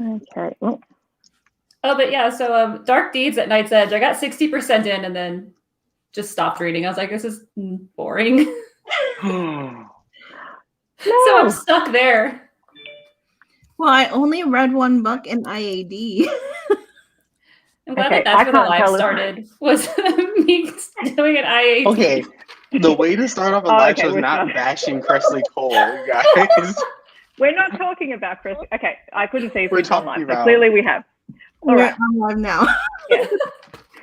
Okay. Oh, but yeah, so Dark Deeds at Night's Edge, I got 60% in and then just stopped reading. I was like, this is boring. No. So I'm stuck there. Well, I only read one book in IAD. I'm glad that's where the live started, was me doing an IAD. Okay, the way to start off a live show is not bashing Cressley Cole, guys. We're not talking about Cressley. Okay, I couldn't see if We're it's on talking live, but about... clearly we have. All right. I'm live now. Yeah.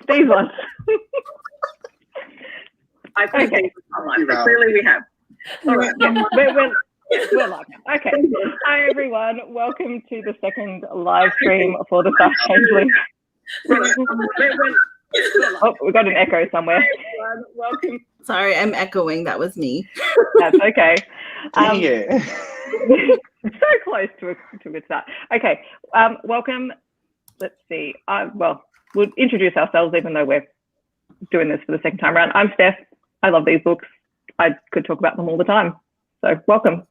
These ones. I couldn't see if it's on live, but clearly we have. All right. Yeah. We're live now. Okay. Hi, everyone. Welcome to the second live stream for the Psy-Changeling. Oh, we got an echo somewhere. Welcome. Sorry, I'm echoing. That was me. That's okay. Dang it. So close to a good start. Okay. Welcome. Let's see. Well, we'll introduce ourselves, even though we're doing this for the second time around. I'm Steph. I love these books. I could talk about them all the time. So welcome.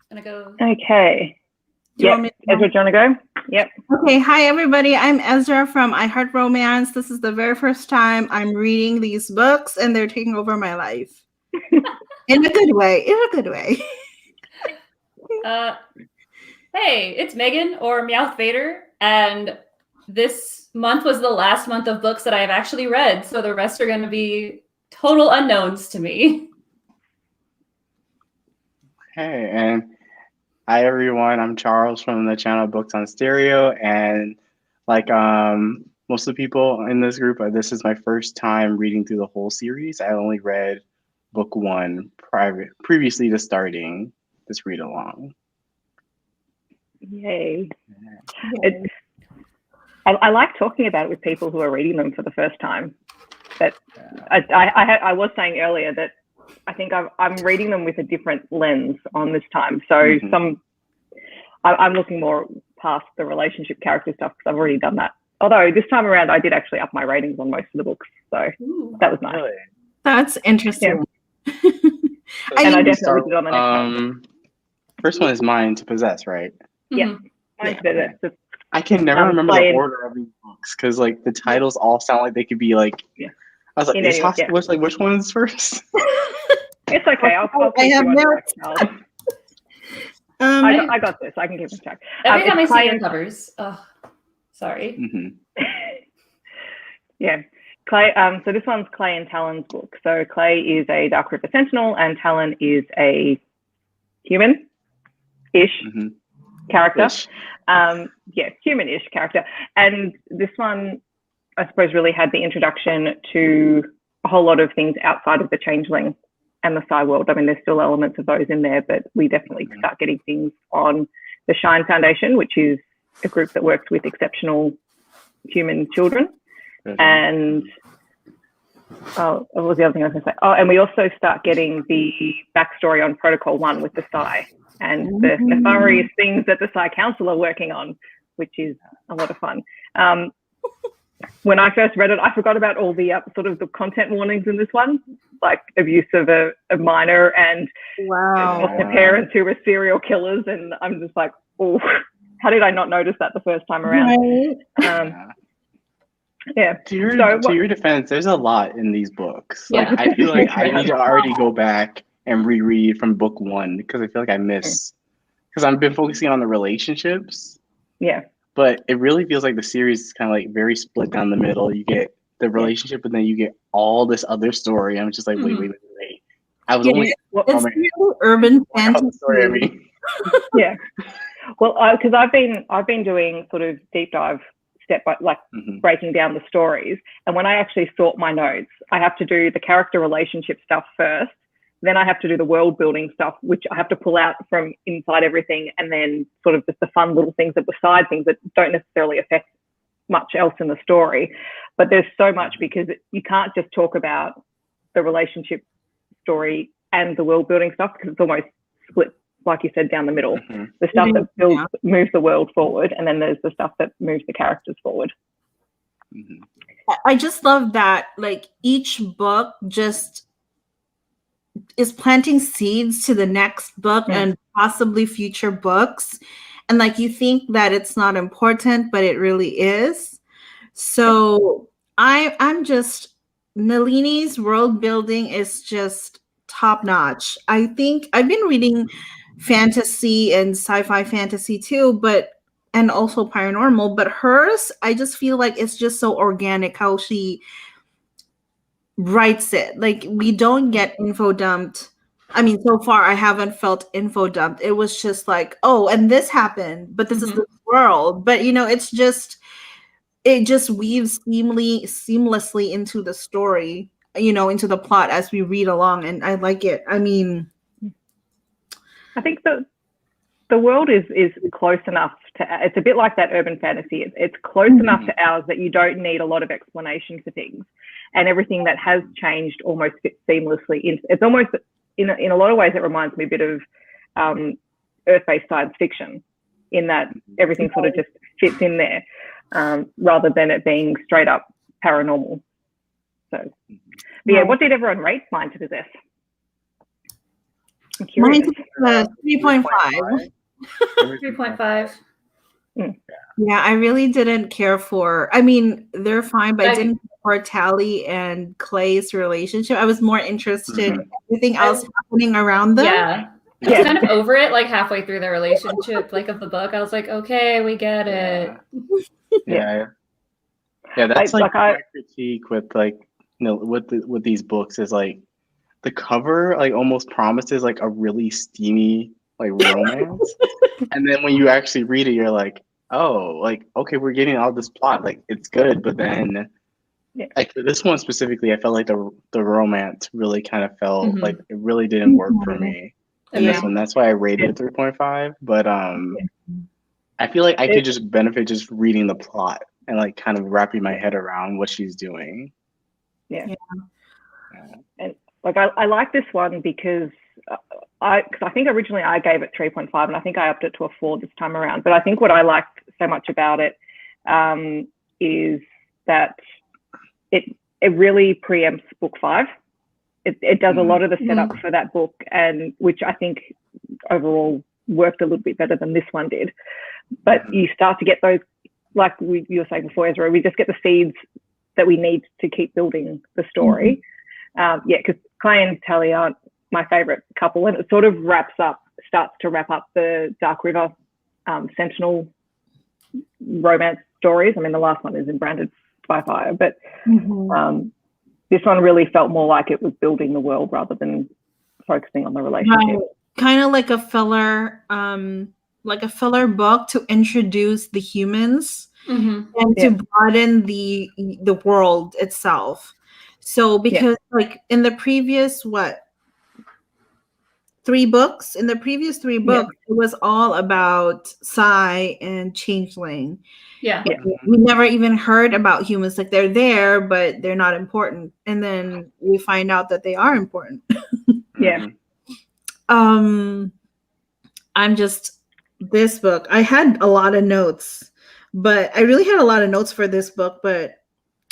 Gonna go. Okay. Yeah, Ezra, do you want to go? Yep. Okay, hi everybody. I'm Ezra from I Heart Romance. This is the very first time I'm reading these books, and they're taking over my life. In a good way. In a good way. Hey, it's Megan, or Meowth Vader, and this month was the last month of books that I have actually read, so the rest are going to be total unknowns to me. Hey, and hi everyone, I'm Charles from the channel Books on Stereo, and like most of the people in this group, this is my first time reading through the whole series. I only read book one previously to starting this read along. Yay. I like talking about it with people who are reading them for the first time. But I was saying earlier that I think I'm reading them with a different lens on this time. So I'm looking more past the relationship character stuff because I've already done that. Although this time around, I did actually up my ratings on most of the books. So that was nice. Really? That's interesting. Yeah. And I definitely did on the next one. First one is Mine to Possess, right? Yeah. Mine to Possess. I can never remember the order of these books because like the titles all sound like they could be like. Yeah. I was like, which one's first? It's okay. I have notes. I got this. I can keep in track. Every time I see your covers, sorry. Yeah, Clay. So this one's Clay and Talon's book. So Clay is a Dark River Sentinel, and Talon is a human-ish character. Human-ish character. And this one, I suppose, really had the introduction to a whole lot of things outside of the Changeling and the Psy world. I mean, there's still elements of those in there, but we definitely start getting things on the Shine Foundation, which is a group that works with exceptional human children. And what was the other thing I was going to say? Oh, and we also start getting the backstory on Protocol 1 with the Psy and the nefarious things that the Psy Council are working on, which is a lot of fun. When I first read it, I forgot about all the sort of the content warnings in this one, like abuse of a minor and the parents who were serial killers. And I'm just like, oh, how did I not notice that the first time around? Yeah. To your defense, there's a lot in these books. Like I feel like I need to already go back and reread from book one because I feel like I miss because I've been focusing on the relationships. Yeah. But it really feels like the series is kind of like very split down the middle. You get the relationship, and then you get all this other story. I'm just like, wait. I was only it's really urban fantasy. Story, I mean. Yeah. Well, because I've been doing sort of deep dive step by breaking down the stories, and when I actually sort my notes, I have to do the character relationship stuff first. Then I have to do the world building stuff, which I have to pull out from inside everything, and then sort of just the fun little things that were side things that don't necessarily affect much else in the story. But there's so much because you can't just talk about the relationship story and the world building stuff because it's almost split, like you said, down the middle. The stuff that moves the world forward, and then there's the stuff that moves the characters forward. I just love that, like each book just is planting seeds to the next book and possibly future books. And like you think that it's not important, but it really is. So I'm just Nalini's world building is just top notch. I think I've been reading fantasy and sci-fi fantasy too, but and also paranormal, but hers, I just feel like it's just so organic how she writes it. Like we don't get info dumped. I mean, so far I haven't felt info dumped. It was just like, oh, and this happened, but this is the world. But it's just it just weaves seamlessly into the story, into the plot as we read along, and I like it. I mean, I think the world is close enough to. It's a bit like that urban fantasy. It's close enough to ours that you don't need a lot of explanation for things, and everything that has changed almost fits seamlessly. It's almost in a lot of ways it reminds me a bit of Earth-based science fiction, in that everything sort of just fits in there, rather than it being straight up paranormal. So, but yeah, what did everyone rate Mind to Possess? I'm curious. Mine 3.5. 3.5. Yeah, I really didn't care for. I mean, they're fine, but I didn't care for Tally and Clay's relationship. I was more interested in everything else happening around them. Yeah. I was kind of over it, like halfway through the relationship, like of the book. I was like, okay, we get it. Yeah, that's like my critique with with these books is like the cover like almost promises like a really steamy like romance, and then when you actually read it, you're like, oh, like okay, we're getting all this plot, like it's good, but then like for this one specifically, I felt like the romance really kind of felt like it really didn't work for me. And this one, that's why I rated it 3.5. But I feel like I could just benefit just reading the plot and like kind of wrapping my head around what she's doing. Yeah. And like I like this one because I think originally I gave it 3.5 and I think I upped it to a 4 this time around. But I think what I liked so much about it is that it really preempts book 5. It does a lot of the setup for that book, and which I think overall worked a little bit better than this one did. But you start to get those, like you were saying before, Ezra, we just get the seeds that we need to keep building the story. Because Clay and Tally aren't my favorite couple, and it sort of starts to wrap up the Dark River Sentinel romance stories. I mean, the last one is in Branded by Fire, but this one really felt more like it was building the world rather than focusing on the relationship. Kind of like a filler book to introduce the humans and to broaden the world itself. So because like in the previous 3 books, it was all about Psy and Changeling. We never even heard about humans. Like they're there, but they're not important. And then we find out that they are important. I'm just, this book, I had a lot of notes, but I really had a lot of notes for this book, but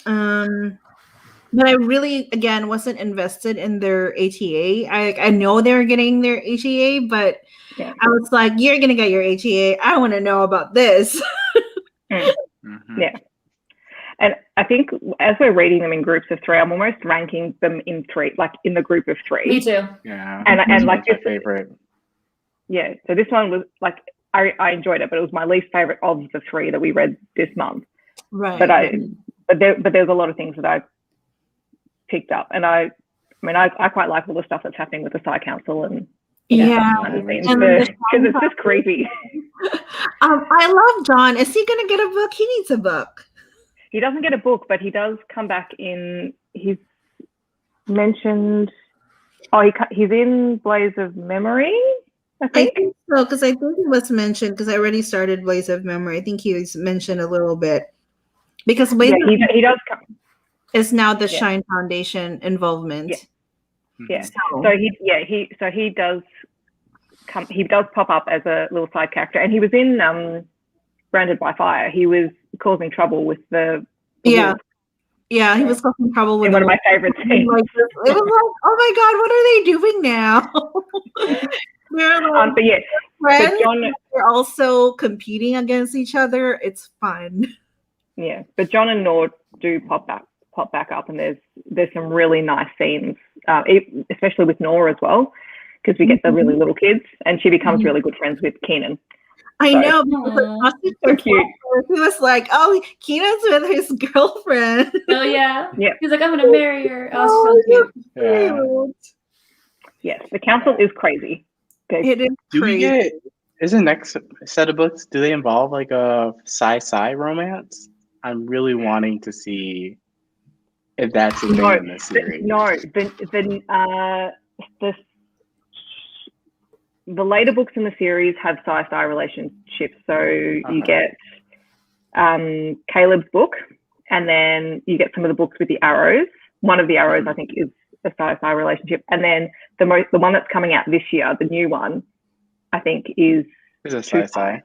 I really, again, wasn't invested in their HEA. I know they're getting their HEA, but I was like, you're going to get your HEA. I want to know about this. Yeah. And I think as we're reading them in groups of 3, I'm almost ranking them in 3, like in the group of 3. Me too. Yeah. And like my favorite. Yeah. So this one was like, I enjoyed it, but it was my least favorite of the 3 that we read this month. Right. But there's a lot of things that I picked up, and I quite like all the stuff that's happening with the Psy Council and because it's just creepy. I love John. Is he going to get a book? He needs a book. He doesn't get a book, but he does come back in. He's mentioned. Oh, he's in Blaze of Memory. I think so, because I think he was mentioned because I already started Blaze of Memory. I think he was mentioned a little bit because he does come. Is now the Shine Foundation involvement. Yeah. So he does come. He does pop up as a little side character, and he was in Branded by Fire. He was causing trouble with the wolf. Yeah, he was causing trouble with in one of my favorite scenes. like, it was like, oh my god, what are they doing now? They're like But yeah, friends, but John, but they're also competing against each other. It's fun. yeah, but John and Nord do pop back up, and there's some really nice scenes, especially with Nora as well, because we get the really little kids, and she becomes really good friends with Keenan. I So, know. Because so cute. He was like, "Oh, Keenan's with his girlfriend." Oh yeah. Yeah. He's like, I'm gonna marry her. Oh, she's so cute. Yeah. Yes, the council is crazy. Okay. It is Do we crazy. get? Is the next set of books? Do they involve like a sci-fi romance? I'm really wanting to see if that's a thing No, in this series. The later books in the series have sci-fi relationships. So you get Caleb's book, and then you get some of the books with the arrows. One of the arrows, I think, is a sci-fi relationship, and then the one that's coming out this year, the new one, I think, is a sci-fi.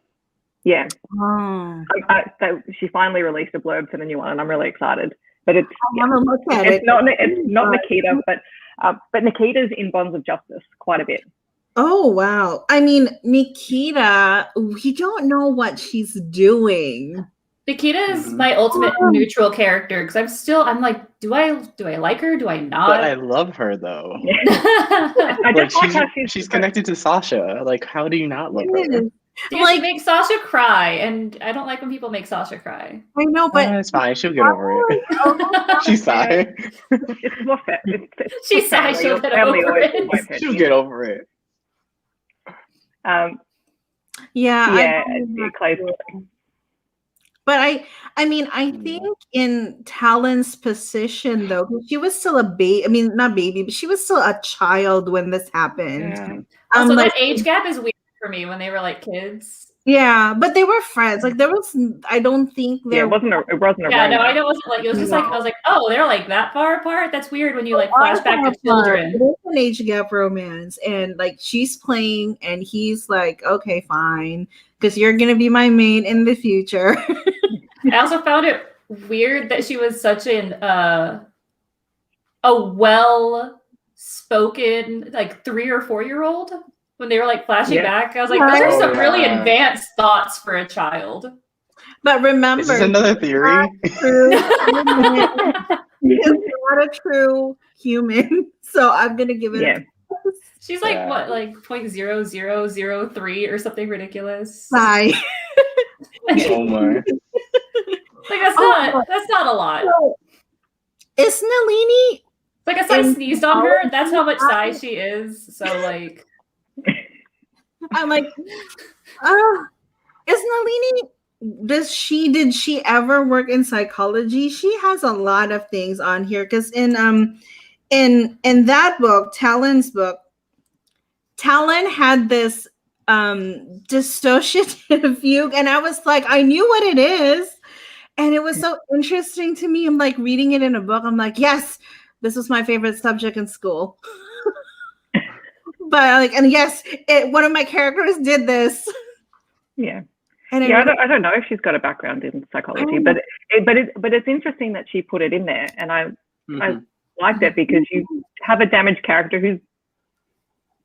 Yeah. Oh. So she finally released a blurb for the new one, and I'm really excited. But it's it's not Nikita, but Nikita's in Bonds of Justice quite a bit. Oh wow! I mean, Nikita, we don't know what she's doing. Nikita is my ultimate neutral character because I'm like, do I like her? Do I not? But I love her though. I just like how she's connected to Sasha. Like, how do you not love her? Because she makes Sasha cry, and I don't like when people make Sasha cry. I know, but it's fine. She'll get over it. She's Psy. It's more fair. She's Psy. She'll get over it. She'll get over it. Yeah. Clay's. But I mean, I think in Talon's position though, she was still a baby. I mean, not baby, but she was still a child when this happened. Yeah. Also, that age gap is weird for me when they were like kids. Yeah, but they were friends. Like there was, I don't think there. It wasn't a. Yeah, no, I know. It wasn't like it was just like I was like, oh, they're like that far apart. That's weird when you like flash back to children. It's an age gap romance, and like she's playing, and he's like, okay, fine, because you're gonna be my mate in the future. I also found it weird that she was such a well-spoken like 3 or 4-year-old when they were like flashing back. I was like, those are some really advanced thoughts for a child. But remember, is this another theory? He's not a true human, so I'm gonna give it. Yeah. She's like what, like 0.0003 or something ridiculous. Bye. Oh my. Like that's not a lot. Is Nalini? Like I said, I sneezed on her. That's how much size she is. So like, I'm like, is Nalini? Did she ever work in psychology? She has a lot of things on here because in that book, Talon's book, Talon had this dissociative fugue, and I was like, I knew what it is, and it was so interesting to me. I'm like reading it in a book. I'm like, yes, this was my favorite subject in school. But like, and yes, one of my characters did this. Yeah. And I don't know if she's got a background in psychology, but it's interesting that she put it in there, and I like that because you have a damaged character who's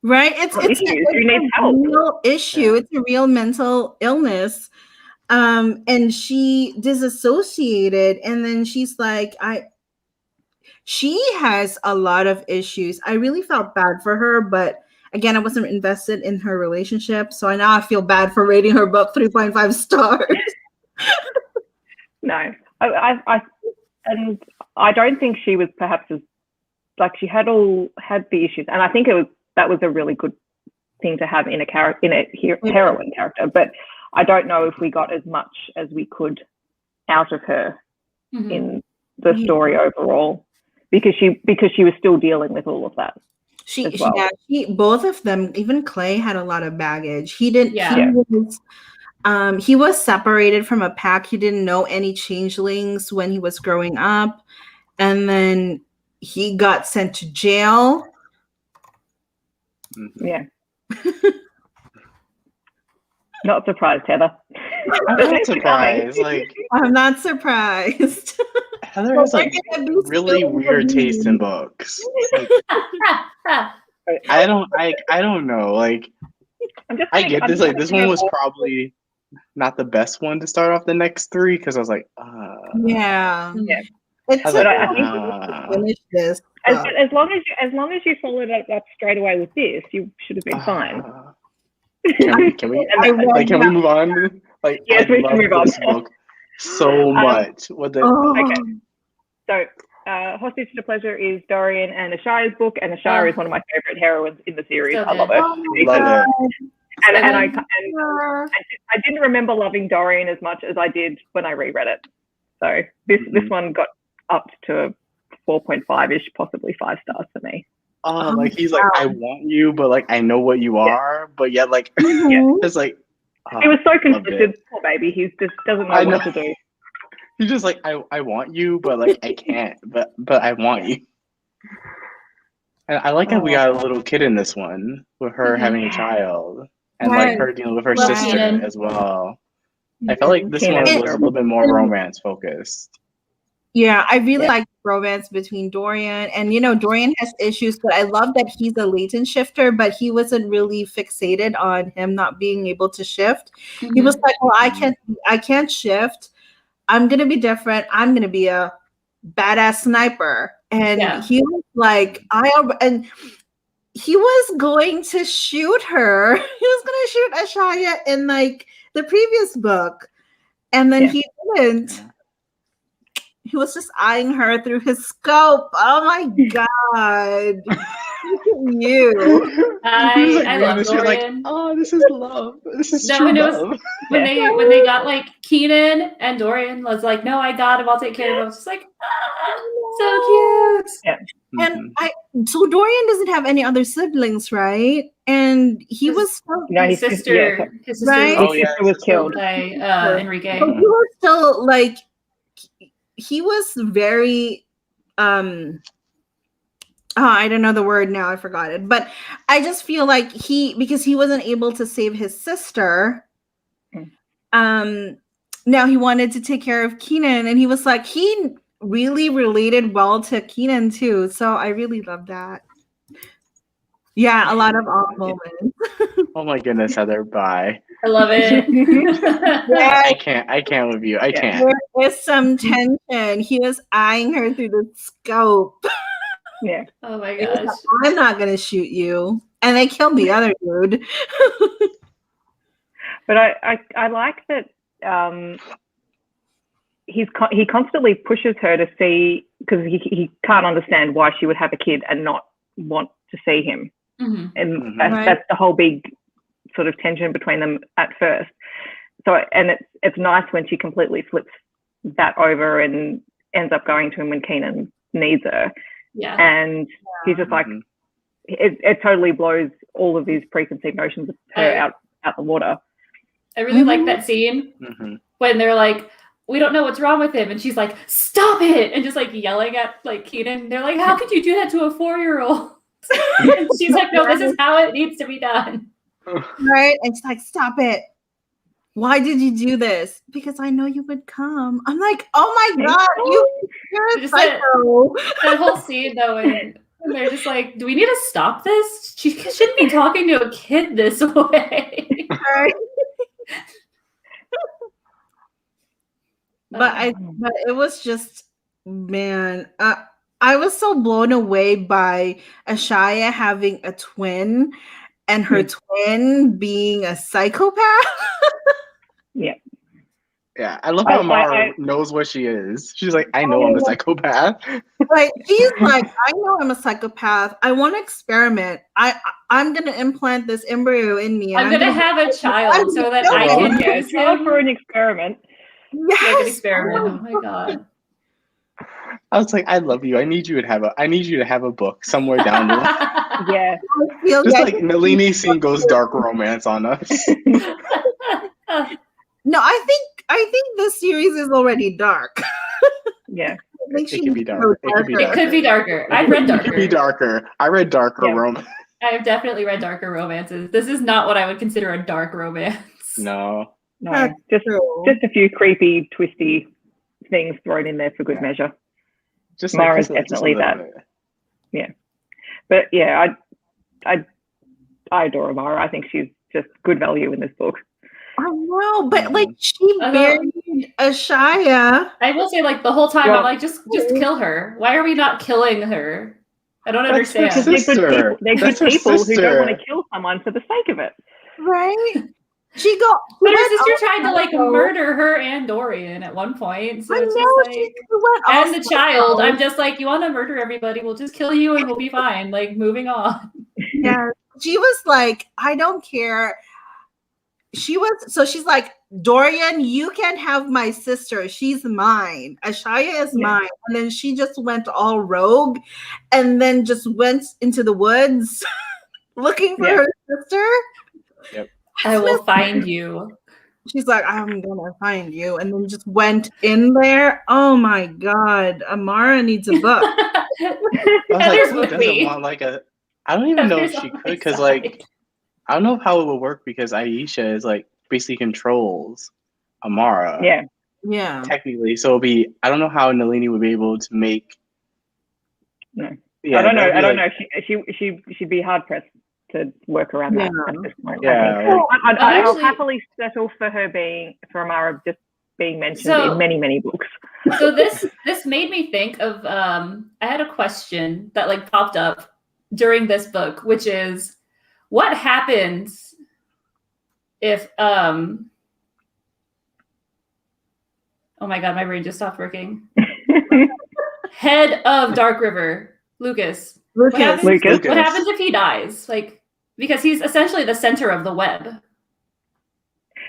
right. It's who needs help. Real issue. It's a real mental illness, and she disassociated, and then she's like, she has a lot of issues. I really felt bad for her, but again, I wasn't invested in her relationship, so now I feel bad for rating her book 3.5 stars. No, I don't think she was perhaps as like she had the issues, and I think that was a really good thing to have in a heroine character. But I don't know if we got as much as we could out of her in the story overall, because she was still dealing with all of that. Both of them, even Clay had a lot of baggage. He didn't. Yeah. He was separated from a pack. He didn't know any changelings when he was growing up, and then he got sent to jail. Yeah. Not surprised, Heather. I'm not surprised. Like, I'm not surprised. Heather has like We're gonna be really spilling weird the taste in beans. books. Like, I don't know. Like, I'm just I gonna, get I'm this. just Like, gonna this go one was off- probably not the best one to start off the next three because I was like, Yeah. Yeah. It I was took like, me I think a while to finish this. as long as you followed it up straight away with this, you should have been fine. Can we I read like can we that. move on? Like, Yes, I we can love move on. this book so much. What the Oh, Okay. So, Hostage to Pleasure is Dorian and Ashaya's book, and Ashaya is one of my favorite heroines in the series. So I love good. her. oh my Love God. it. And Sure. I didn't remember loving Dorian as much as I did when I reread it. So this one got up to a 4.5-ish, possibly 5 stars for me. Oh, like he's like, I want you, but like I know what you are, but yet like it's like He was so loved conflicted, it. poor baby. He just doesn't I know what know. to do. He's just like, I want you, but like I can't, but I want you. And I like how we got a little kid in this one with her having a child and like her dealing with her Love sister Keenan. as well. I felt like this Keenan one is was a little bit more romance focused. Yeah, I really like romance between Dorian and Dorian has issues, but I love that he's a latent shifter, but he wasn't really fixated on him not being able to shift. He was like, well, I can't shift. I'm gonna be different. I'm gonna be a badass sniper. And he was like, and he was going to shoot her. He was gonna shoot Ashaya in like the previous book. And then he didn't. Yeah. He was just eyeing her through his scope. Oh my God. Look at you. I love You're like, Dorian. oh, this is love. This is true love. When they got like Keenan and Dorian was like, no, I got him. I'll take care of him. I was just like, so cute. Yeah. And so Dorian doesn't have any other siblings, right? And he was his sister right? His sister was killed by Enrique. But he was still like he was very I don't know the word now, I forgot it. But I just feel like because he wasn't able to save his sister, now he wanted to take care of Keenan, and he was like, he really related well to Keenan too. So I really love that. Yeah, a lot of awe moments. Oh my goodness, Heather, bye. I love it. I can't with you. I can't. There was some tension. He was eyeing her through the scope. Yeah. Oh my gosh. Like, I'm not gonna shoot you. And they killed the other dude. But I like that he constantly pushes her to see, because he can't understand why she would have a kid and not want to see him. And that's the whole big sort of tension between them at first. So, and it's nice when she completely flips that over and ends up going to him when Keenan needs her. Yeah. And he's just like, it totally blows all of these preconceived notions of her out the water. I really like that scene when they're like, we don't know what's wrong with him. And she's like, stop it. And just like yelling at like Keenan. They're like, how could you do that to a 4-year-old? And she's like, no, this is how it needs to be done. Right? And she's like, stop it. Why did you do this? Because I know you would come. I'm like, oh my God, you're a psycho. That whole scene though, when they're just like, do we need to stop this? She shouldn't be talking to a kid this way. Right? But it was just, man, I was so blown away by Ashaya having a twin and her twin being a psychopath. Yeah, I love how Mara knows what she is. She's like, I know I'm a psychopath. Right. She's like, I know I'm a psychopath. I want to experiment. I'm gonna implant this embryo in me. I'm gonna have a child so that I can use him for an experiment. Yes. Like an experiment. Oh my God. I was like, I love you. I need you to have a book somewhere down the line. Yeah. Just like Nalini Singh goes dark romance on us. No, I think this series is already dark. Yeah. It could be darker. It could be darker. I've read darker. It could be darker. I read darker romance. I have definitely read darker romances. This is not what I would consider a dark romance. No. No. Just a few creepy, twisty things thrown in there for good measure. Just Mara's like, definitely that. Yeah, but yeah, I adore Mara. I think she's just good value in this book. I know, but like she buried Ashaya. I will say, like the whole time, I'm like, just kill her. Why are we not killing her? I don't understand. Because they're good people who don't want to kill someone for the sake of it, right? But her sister tried to like murder her and Dorian at one point. So it's just like, and the child. I'm just like, you want to murder everybody? We'll just kill you and we'll be fine. Like, moving on. Yeah, she was like, I don't care. She's like, Dorian, you can have my sister. She's mine. Ashaya is mine. And then she just went all rogue and then just went into the woods looking for her sister. Yep. I will find you. She's like, I'm gonna find you, and then just went in there. Oh my God, Amara needs a book. I don't even know if she could, because like I don't know how it would work, because Aisha is like basically controls Amara. Yeah. Technically, so it'll be. I don't know how Nalini would be able to make. No. Yeah, I don't know. She'd be hard pressed to work around that at this point. Yeah. I'll happily settle for Amara just being mentioned in many, many books. So this made me think of I had a question that like popped up during this book, which is, what happens if oh my God, my brain just stopped working. Head of Dark River, Lucas. What happens if he dies? Like, because he's essentially the center of the web.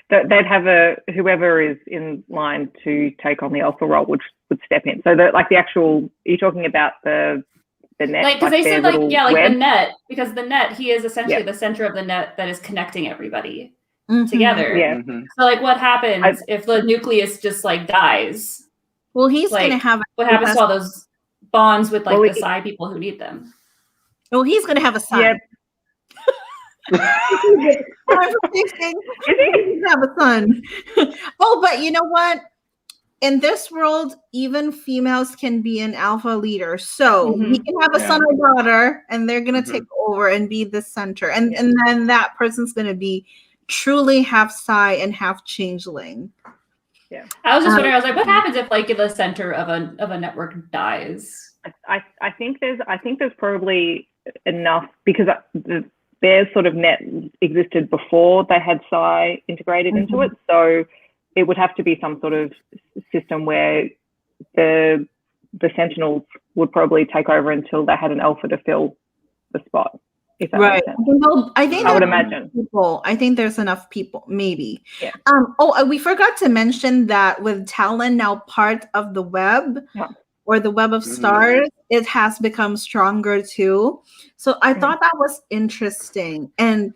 They'd have whoever is in line to take on the alpha role would step in. So you're talking about the net, like, because they said like the net, because the net, he is essentially the center of the net that is connecting everybody together. Yeah. So like, what happens if the nucleus just like dies? Well, he's gonna have. What happens to all those bonds with like the Psy people who need them? Oh, he's gonna have a son. Yeah. He's gonna have a son. Oh, but you know what? In this world, even females can be an alpha leader. So he can have a son or daughter, and they're gonna take over and be the center. And then that person's gonna be truly half Psy and half Changeling. Yeah. I was just wondering, I was like, what happens if like the center of a network dies? I think there's probably enough, because their sort of net existed before they had Psy integrated into it. So it would have to be some sort of system where the Sentinels would probably take over until they had an alpha to fill the spot. If that makes sense. I would imagine. I think there's enough people, maybe. Yeah. We forgot to mention that with Talon now part of the web, or the web of stars, it has become stronger too. So I thought that was interesting. And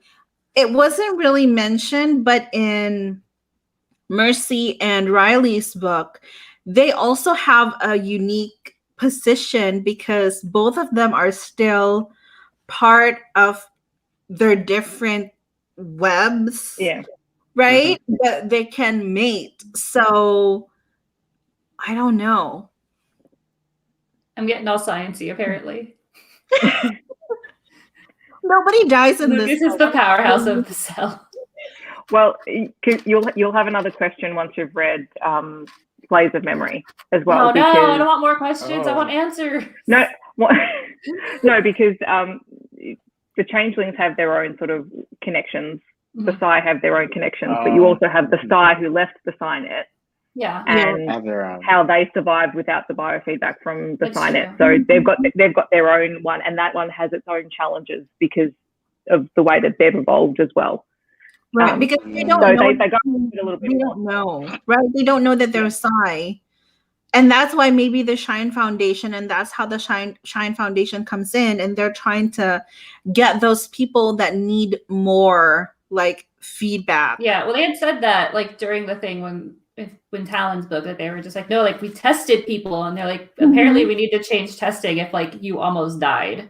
it wasn't really mentioned, but in Mercy and Riley's book, they also have a unique position because both of them are still part of their different webs. Yeah. Right? That they can mate. So I don't know. I'm getting all sciencey, apparently. Nobody dies in this. This is the powerhouse of the cell. Well, you'll have another question once you've read Plays of Memory as well. No, I don't want more questions. I want answers. No, because the Changelings have their own sort of connections. The Psy have their own connections, but you also have the Psy who left the Psy-Net. Yeah, and how they survived without the biofeedback from the Psy-Net. So they've got their own one, and that one has its own challenges because of the way that they've evolved as well. Right, because they don't know. They don't know, right? They don't know that they're Psy, and that's why maybe the Shine Foundation, and that's how the Shine Foundation comes in, and they're trying to get those people that need more like feedback. Yeah, well, they had said that like during the thing when Talon's book, that they were just like, no, like we tested people, and they're like, apparently we need to change testing if like you almost died.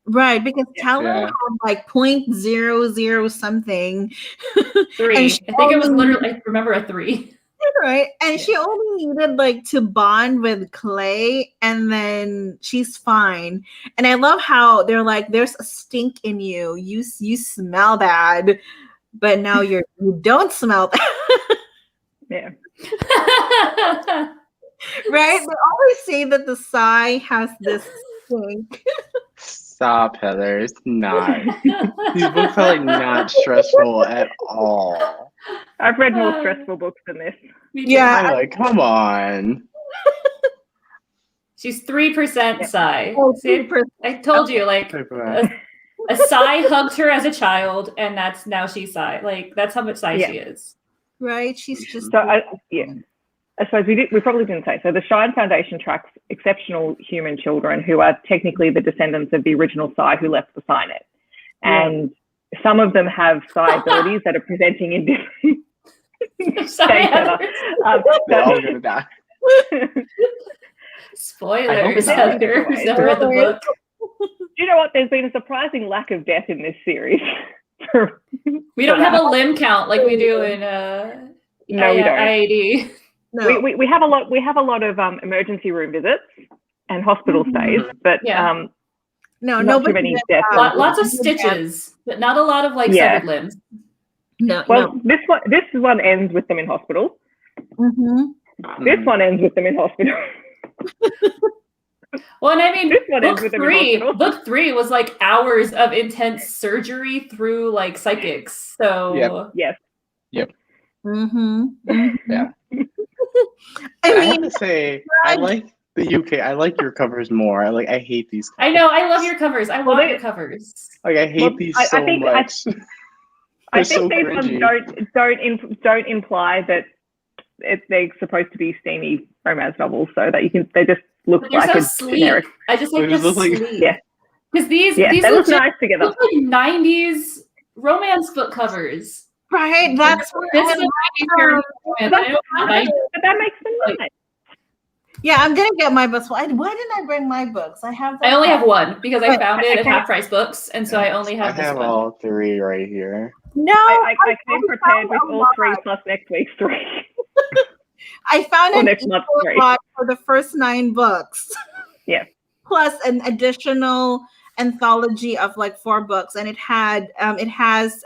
Right, because Talon had like 0.00 something. 3. I think it was literally, I remember a 3. Right. And she only needed like to bond with Clay and then she's fine. And I love how they're like, there's a stink in you. You smell bad, but now you don't smell bad. Yeah. Right? They always say that the Psy has this stink. Stop, Heather. It's not. These books are like not stressful at all. I've read more stressful books than this. Yeah. I'm like, come on. She's 3% Psy. Oh, See, 3%. I told you, like a Psy hugged her as a child, and now she's Psy. Like that's how much Psy she is. Right? She's just So I suppose we probably didn't say. So the Shine Foundation tracks exceptional human children who are technically the descendants of the original Psy who left the Psynet. And some of them have Psy abilities that are presenting in different stages. They're all gonna die. Spoilers, Heather, who's never read the book. You know what? There's been a surprising lack of death in this series. We don't have a limb count like we do in no, we don't. IAD. no. We have a lot. We have a lot of emergency room visits and hospital stays, but no, not too many deaths. Lots of stitches, but not a lot of like severed limbs. Well, this one ends with them in hospital. This one ends with them in hospital. Well, and I mean, This one ends with them in hospital. book 3 was like hours of intense surgery through like psychics. So Yes. Yeah. I I mean, have to say, I like the UK. I like your covers more. I hate these covers. I know, I love your covers. I want your covers. Like I hate these so much. I so think these cringy. ones don't imply that they're supposed to be steamy romance novels, so that they just look But they're like so a sleek. generic. I just like They the just look like- sleek. Yeah. Because these they look nice together. look like 90s romance book covers. right? That's what This is a 90s romance. I don't like But that makes them nice. Yeah, I'm gonna get my books. Why didn't I bring my books? I have. I only have one because I found it at I- Half Price Books, and so I only I have this have one. all 3 right here. No, I came prepared with found all 3 plus next week's 3. I found Or an next month's equal 3. lot for the first 9 books. Yeah. Plus an additional anthology of like 4 books, and it has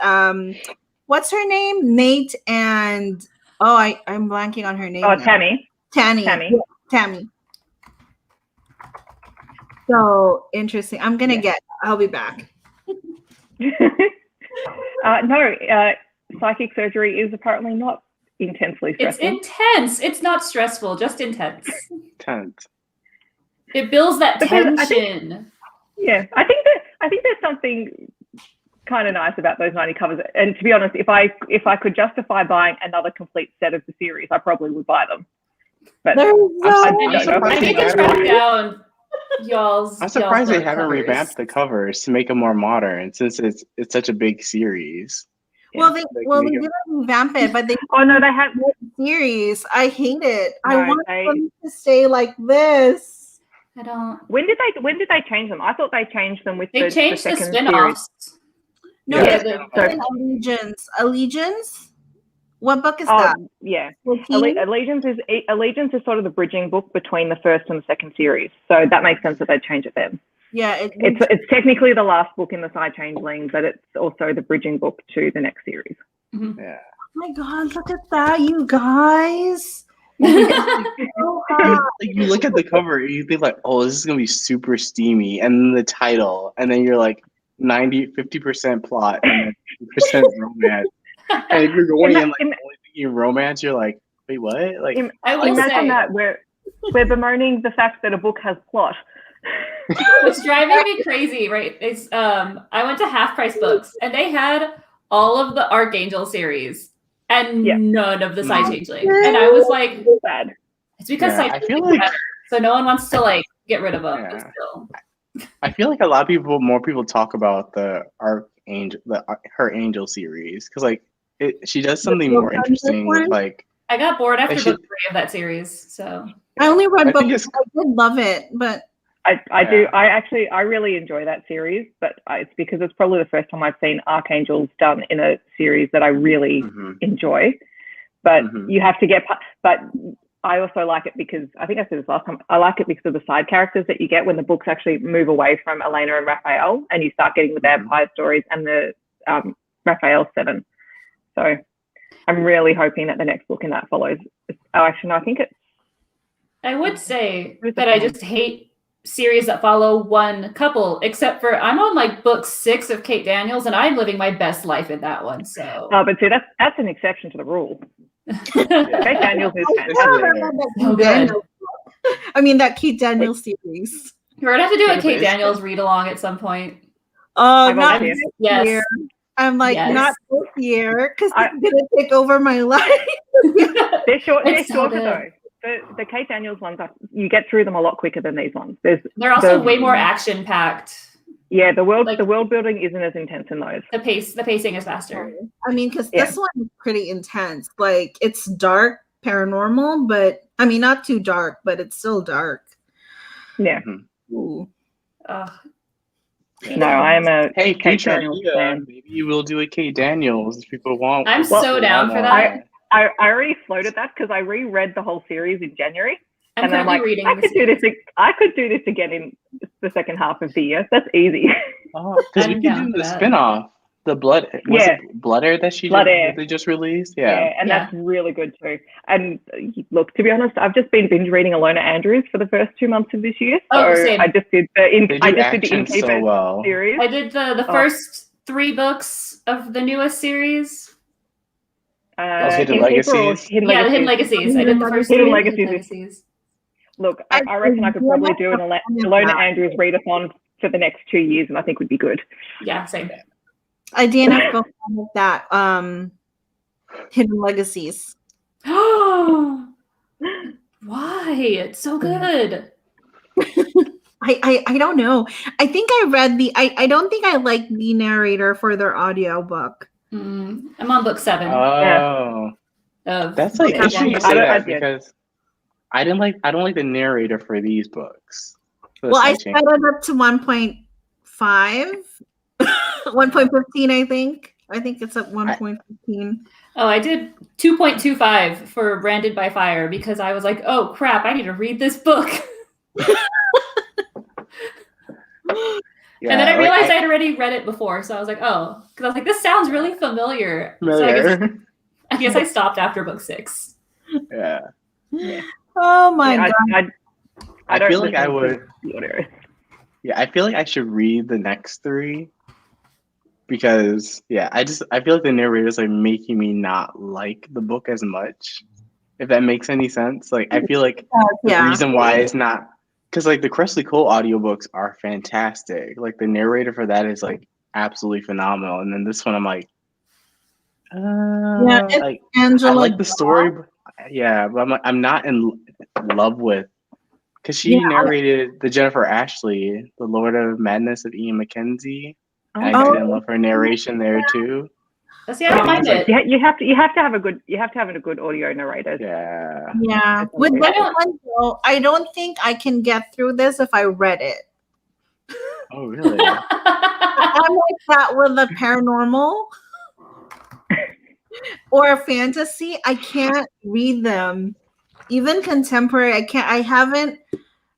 what's her name? Nate and I'm blanking on her name. Oh, now. Tammy. Tammy. So interesting. I'll be back. Psychic surgery is apparently not intensely It's stressful. intense. It's not stressful, just intense. Tense. It builds that Because I tension. I think there's something kind of nice about those 90 covers. And to be honest, if I could justify buying another complete set of the series, I probably would buy them. But There's I surprised need they to track haven't- down y'all's. I'm surprised they book haven't covers. revamped the covers to make them more modern, since it's such a big series. well, they Like, well make they it- didn't revamp it, but they oh no, they have. series. I hate it. I No, want they- them to stay like this. I don't. When did they change them? I thought they changed them with They the changed the second spin-offs. No, Yeah, the so- Allegiance. What book is Oh that? yeah, 14? Allegiance is sort of the bridging book between the first and the second series. So that makes sense that they change it then. Yeah, It's technically the last book in the Psy-Changeling, but it's also the bridging book to the next series. Mhm. Yeah. oh my god, look at that, you guys. So hot. Like you look at the cover, you think like, oh, this is gonna be super steamy, and then the title, and then you're like 50% plot and then 50% romance. And if you're going in like only thinking romance, you're like, wait, what? Like, I will Imagine say, that we're bemoaning the fact that a book has plot. what's driving me crazy, right, is I went to Half Price Books, and they had all of the Archangel series and none of the Psy-Changeling. And I was like, So sad. it's because Yeah, I feel Psy-Changeling like- better, so no one wants to like get rid of them. Yeah. But still. I feel like a lot of more people talk about the her Angel series, because like she does something more interesting with like. I got bored after should- book 3 of that series, so I only read I book. think I it's- did love it, but I do. I really enjoy that series, but it's because it's probably the first time I've seen Archangels done in a series that I really Mhm. enjoy. but you have to get. But I also like it because I think I said this last time. I like it because of the side characters that you get when the books actually move away from Elena and Raphael, and you start getting the vampire stories and the Raphael 7. So I'm really hoping that the next book in that follows. Oh, actually, no, I think it's. I would say that I just hate series that follow one couple, except for I'm on like book 6 of Kate Daniels, and I'm living my best life in that one. So, but see, that's an exception to the rule. Kate Daniels is so good. I mean, that Kate Daniels series. We're gonna have to do a Kate Daniels read along at some point. Oh, not this yes. year. I'm like, Yes. not this year, because it's gonna take over my life. They're shorter though. The Kate Daniels ones, you get through them a lot quicker than these ones. They're also way more action packed. Yeah, the world building isn't as intense in those. The pacing is faster. I mean, because this one is pretty intense. Like, it's dark, paranormal, but I mean, not too dark, but it's still dark. Yeah. Ooh. No, I am a Kate Daniels fan. Maybe we'll do a Kate Daniels if people want. I'm so down for that. I already floated that because I reread the whole series in January. I'm like, reading I could do this again in the second half of the year. That's easy. Oh, because we can do the spin-off. The Blood Air that they just released. Yeah, and that's really good too. And look, to be honest, I've just been binge reading Alona Andrews for the first 2 months of this year. So same. I just did the Innkeeper so series. I did the first 3 books of the newest series. Hidden Legacies. The Hidden Legacies. I did the first Hidden 3 Legacies. Look, I reckon I could probably do an Alona Andrews readathon for the next 2 years, and I think would be good. Yeah, same. I didn't go with that. Hidden Legacies. Why? It's so good. I don't know. I think I read I don't think I like the narrator for their audiobook. I'm on book 7. Oh, that's like interesting you say that because I don't like the narrator for these books. Well, I set it up to 1.5, 1.15. I think it's at 1.15. Oh, I did 2.25 for Branded by Fire because I was like, oh crap, I need to read this book. And then I realized I had already read it before, so I was like, oh, because I was like, this sounds really familiar. So I guess I stopped after book 6. Yeah. Oh my god. I feel like I would. Yeah, I feel like I should read the next 3 because I feel like the narrator's like making me not like the book as much. If that makes any sense, like I feel like the reason why it's not. Because like the Cressley Cole audiobooks are fantastic. Like the narrator for that is like absolutely phenomenal. And then this one I'm like, like Angela. I like the story, but I'm not in love with because she narrated the Jennifer Ashley, the Lord of Madness of Ian McKenzie. And I didn't love her narration there too. See, I don't mind it. You have to have a good audio narrator. Yeah. With that one though, I don't think I can get through this if I read it. Oh really? I'm like that with the paranormal or fantasy. I can't read them. Even contemporary, I can't.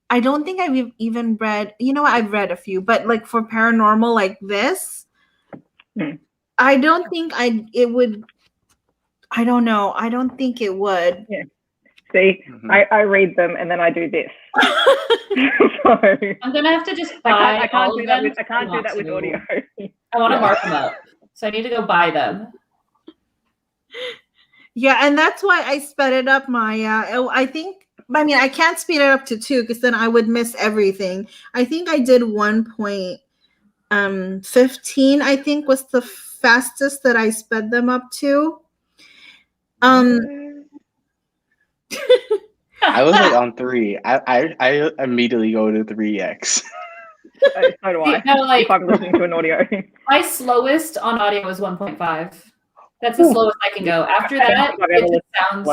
I don't think I've even read. You know what? I've read a few, but like for paranormal, like this. I don't think it would. I don't know. I don't think it would. Yeah. See, I read them and then I do this. So, I'm gonna have to just buy. I can't do that with audio. I want to mark them up, so I need to go buy them. Yeah, and that's why I sped it up. I can't speed it up to 2 because then I would miss everything. I think I did 1.15. I think was the fastest that I sped them up to. I was like on 3. I immediately go to 3x. So do I. No, like, if I'm listening to an audio. My slowest on audio was 1.5. That's the slowest I can go. After that, it sounds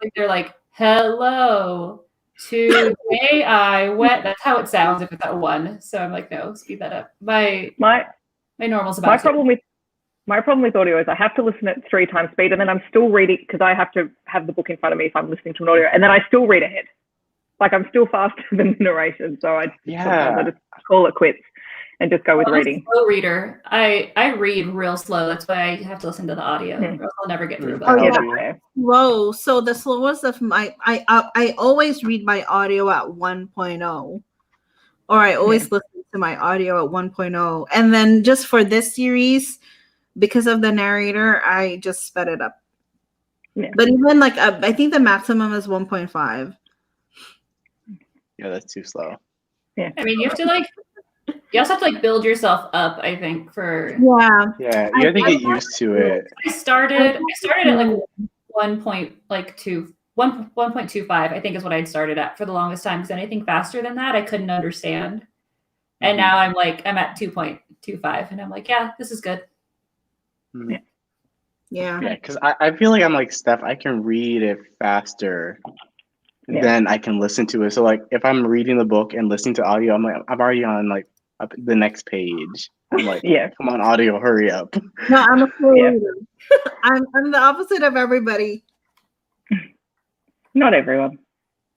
like they're like, hello, today I went. That's how it sounds if it's at 1. So I'm like, no, speed that up. My normal's about My problem with audio is I have to listen at 3 times speed, and then I'm still reading because I have to have the book in front of me if I'm listening to an audio, and then I still read ahead. Like I'm still faster than the narration, so sometimes I just call it quits and just go with reading. I'm a slow reader. I read real slow. That's why I have to listen to the audio. Or else I'll never get through. Oh, yeah. Whoa! So the slowest of I always read my audio at 1.0, or I always listen to my audio at 1.0, and then just for this series, because of the narrator, I just sped it up. Yeah. But even like I think the maximum is 1.5. Yeah, that's too slow. Yeah. I mean, you have to you also have to build yourself up, I think, for Yeah, you have to get used to it. I started at 1.25, I think is what I'd started at for the longest time, because anything faster than that I couldn't understand. And now I'm at 2.25 and I'm like, yeah, this is good. Yeah, because I feel like I'm like Steph, I can read it faster than I can listen to it. So like if I'm reading the book and listening to audio, I'm already on like up the next page. I'm like, come on, audio, hurry up. No, I'm a slow reader. I'm the opposite of everybody. Not everyone.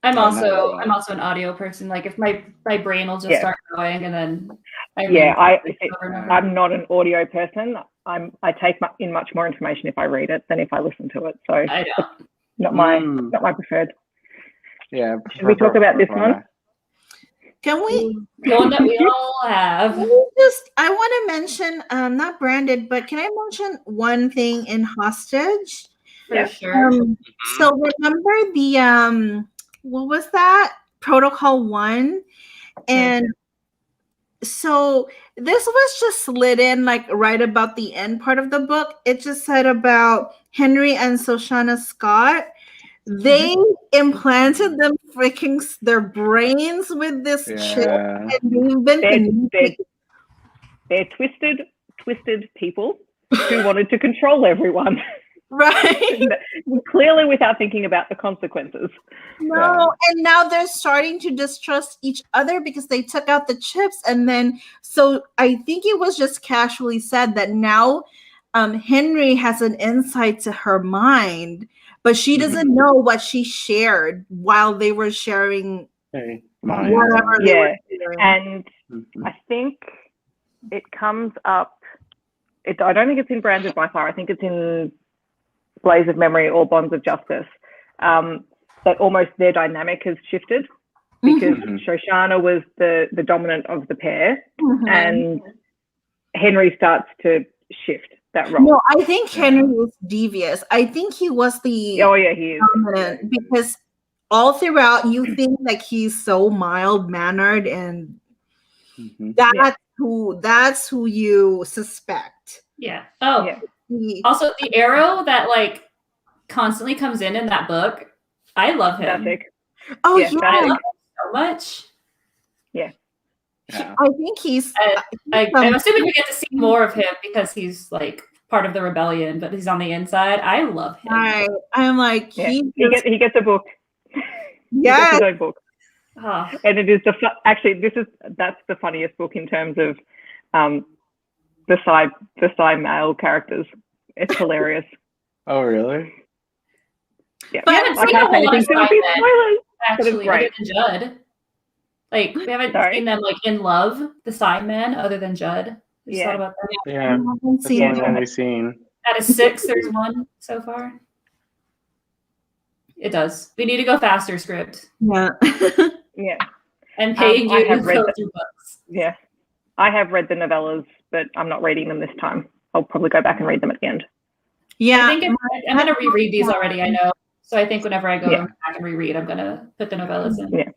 I'm also an audio person. Like if my brain will just start going, and then I'm not an audio person. I take in much more information if I read it than if I listen to it. So I don't. Not my preferred. Yeah. Should we talk about this one? Can we? The one that we all have. I want to mention, not branded, but can I mention one thing in Hostage? For sure. So remember the what was that? Protocol 1, and so this was just slid in like right about the end part of the book. It just said about Henry and Shoshana Scott. They implanted them their brains with this chip, and they're twisted people who wanted to control everyone. Right. Clearly without thinking about the consequences. No, and now they're starting to distrust each other because they took out the chips. And then, so I think it was just casually said that now Henry has an insight to her mind, but she doesn't know what she shared while they were sharing whatever they were sharing. And I think it comes up, I don't think it's in Branded by Fire. I think it's in Blaze of Memory or Bonds of Justice, that almost their dynamic has shifted because Shoshana was the dominant of the pair, and Henry starts to shift that role. No, I think Henry was devious. I think he was the he is dominant because all throughout you think like he's so mild-mannered, and that's who you suspect. Yeah. Oh, also the arrow that like constantly comes in that book, I love him. Oh yeah, I love him so much. I think he's I'm assuming we get to see more of him because he's like part of the rebellion, but he's on the inside. I love him. I'm like he gets a book. He gets his own book. And it is that's the funniest book in terms of the Psy male characters. It's hilarious. Oh really? Yeah. We haven't seen a whole lot of Psy actually, other than Judd. Like we haven't seen them like in love, the Psy men, other than Judd. Just thought about that. Yeah, that's the only one we've seen. Out of 6, there's 1 so far. It does. We need to go faster, script. Yeah. And paying you to go through books. Yeah. I have read the novellas, but I'm not reading them this time. I'll probably go back and read them at the end. Yeah. I think I'm going to reread these already, I know. So I think whenever I go back and reread, I'm going to put the novellas in. Yeah.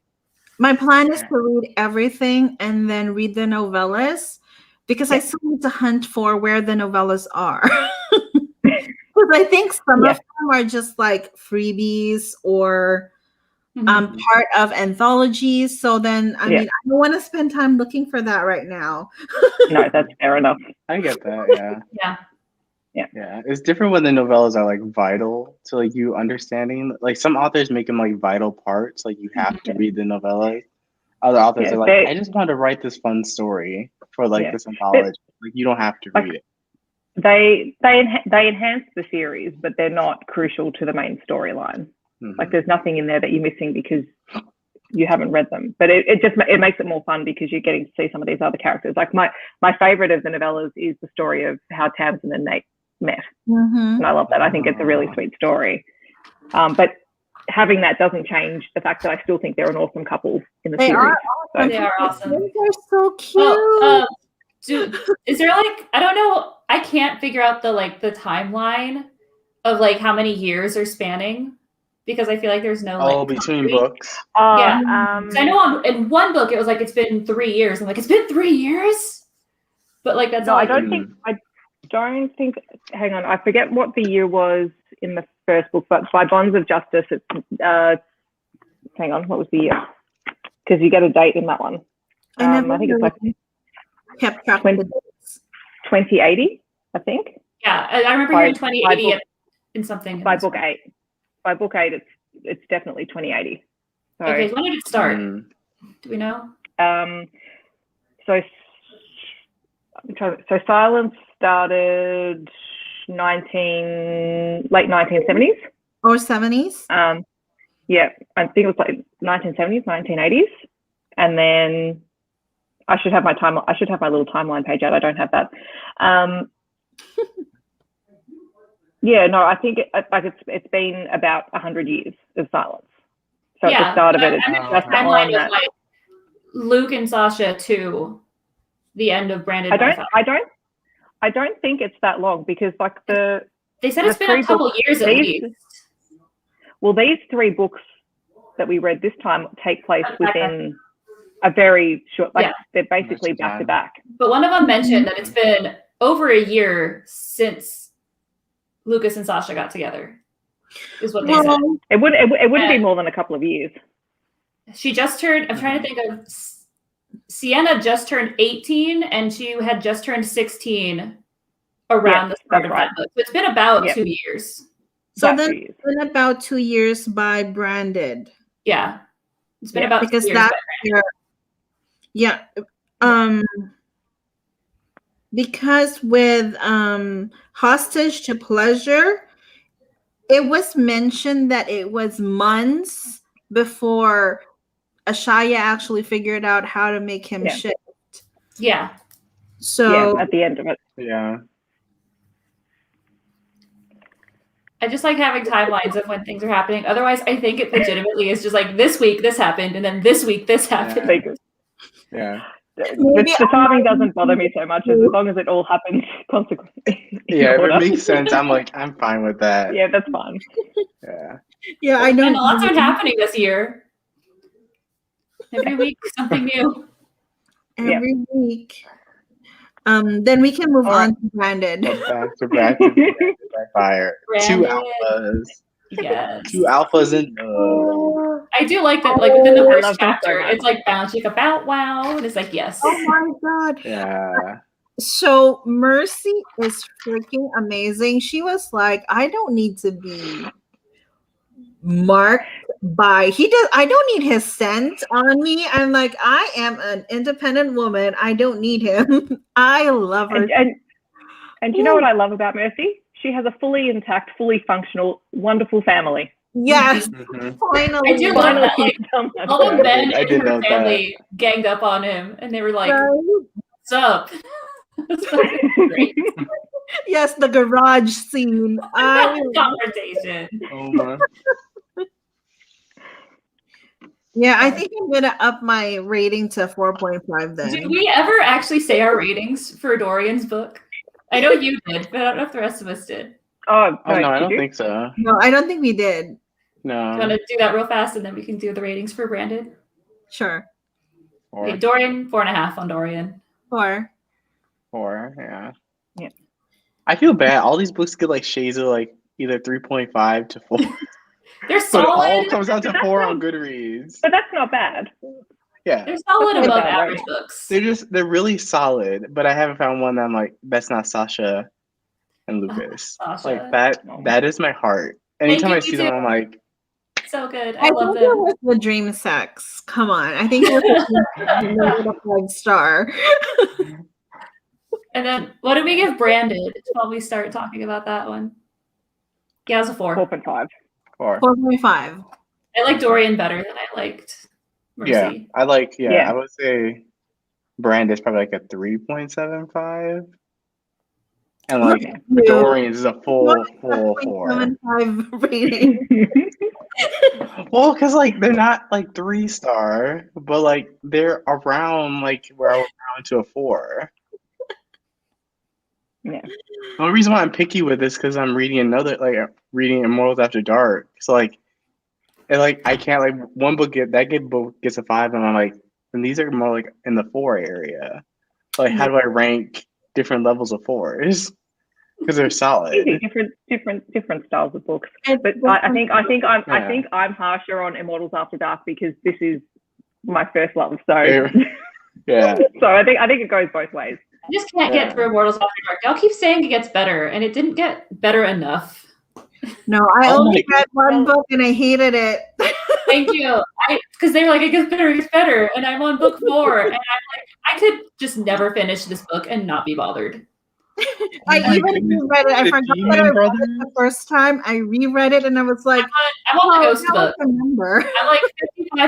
My plan is to read everything and then read the novellas because I still need to hunt for where the novellas are. Because I think some of them are just like freebies or part of anthologies. So then, I mean, I don't want to spend time looking for that right now. No, that's fair enough. I get that. Yeah. It's different when the novellas are like vital to like you understanding. Like some authors make them like vital parts. Like you have to read the novellas. Other authors are like, I just want to write this fun story for like this anthology. Like you don't have to read it. they enhance the series, but they're not crucial to the main storyline. Like there's nothing in there that you're missing because you haven't read them. But it makes it more fun because you're getting to see some of these other characters. Like my favorite of the novellas is the story of how Tamsin and Nate met, and I love that. I think it's a really sweet story. But having that doesn't change the fact that I still think they're an awesome couple in the series. They are awesome. They're so cute. Is there like, I don't know, I can't figure out the timeline of like how many years are spanning, because I feel like there's no between books. Yeah. So I know in one book it was like it's been 3 years. I'm like, it's been 3 years? But like that's I don't think hang on, I forget what the year was in the first book, but by Bonds of Justice it's hang on, what was the year? Because you get a date in that one. I think it's like kept track of the dates. 2080, I think. Yeah, I remember hearing 2080 in something. By book 8. By book 8, it's definitely 2080. So, okay, when did it start? Do we know? So Silence started late 1970s. Or 70s? Yeah, I think it was like 1970s, 1980s, and then I should have my little timeline page out. I don't have that. Yeah, no, I think it's been about 100 years of silence. So at the start of it, it's just on that. Like Luke and Sasha to the end of Brandon. I don't think it's that long, because like they said it's been a couple years at least. Well, these 3 books that we read this time take place within a very short, they're basically back to back. But one of them mentioned that it's been over a year since Lucas and Sasha got together, is what they said. It wouldn't be more than a couple of years. She just turned, I'm trying to think of, Sienna just turned 18 and she had just turned 16 around the start of that book. So it's been about 2 years. So then it's been about 2 years by Branded. Yeah. It's been about 2 years. Because because with Hostage to Pleasure, it was mentioned that it was months before Ashaya actually figured out how to make him shift. Yeah. So at the end of it. Yeah. I just like having timelines of when things are happening. Otherwise, I think it legitimately is just like this week this happened, and then this week this happened. Yeah. The timing doesn't bother me so much as long as it all happens consequently. Yeah, if it makes sense, I'm fine with that. Yeah, that's fine. Yeah. Yeah, I know. And lots are happening this year. Every week, something new. Every week. Then we can move on to Branded. Back to Branded by Fire. Branded. 2 alphas. Yes. 2 alphas in I do like that, like within the first chapter, it's like bounce, like about wow, and it's like yes. Oh my god. Yeah. So Mercy is freaking amazing. She was like, I don't need to be marked by I don't need his scent on me. I'm like, I am an independent woman. I don't need him. I love her. And you know what I love about Mercy? She has a fully intact, fully functional, wonderful family. Yes. Finally. I do love that. Like, all the men in her family ganged up on him and they were like, what's up? Great. Yes, the garage scene. Confrontation. Oh my. Yeah, I think I'm gonna up my rating to 4.5 then. Did we ever actually say our ratings for Dorian's book? I know you did, but I don't know if the rest of us did. No, I don't think so. No, I don't think we did. No. You want to do that real fast and then we can do the ratings for Branded? Sure. 4. Okay, Dorian, 4.5 on Dorian. 4. 4, yeah. Yeah. I feel bad. All these books get like shades of like either 3.5 to 4. They're solid. But it all comes down to 4 on Goodreads. But that's not bad. Yeah. They're solid above average books. They're really solid, but I haven't found one that I'm like, that's not Sasha and Lucas. Sasha. Like that is my heart. Anytime I see them, I'm like, so good. I love think them. it was the dream sex. Come on. I think it was a 5-star. And then what did we give Branded while we start talking about that one? Yeah, it was a 4. 4.5. 4.5. I like Dorian better than I liked Mercy. Yeah, I would say Brand is probably like a 3.75. And like Dorian's is a full 4. 7.5 rating. Well, because like they're not like 3-star, but like they're around like where I would round to a 4. Yeah. The only reason why I'm picky with this because I'm reading reading Immortals After Dark. So like, I can't like one book book gets a 5, and I'm like, and these are more like in the 4 area. So like, how do I rank different levels of 4s? Because they're solid. Different styles of books. But I think I'm harsher on Immortals After Dark because this is my first love. So yeah. So I think it goes both ways. I just can't get through Immortals After Dark. Y'all keep saying it gets better, and it didn't get better enough. No, I only read one book and I hated it. Thank you. Because they were like, it gets better, and I'm on book 4, and I'm like, I could just never finish this book and not be bothered. I even reread it. I forgot that I read it the first time. I reread it and I was like, I'm on the Ghost book. Remember. I'm like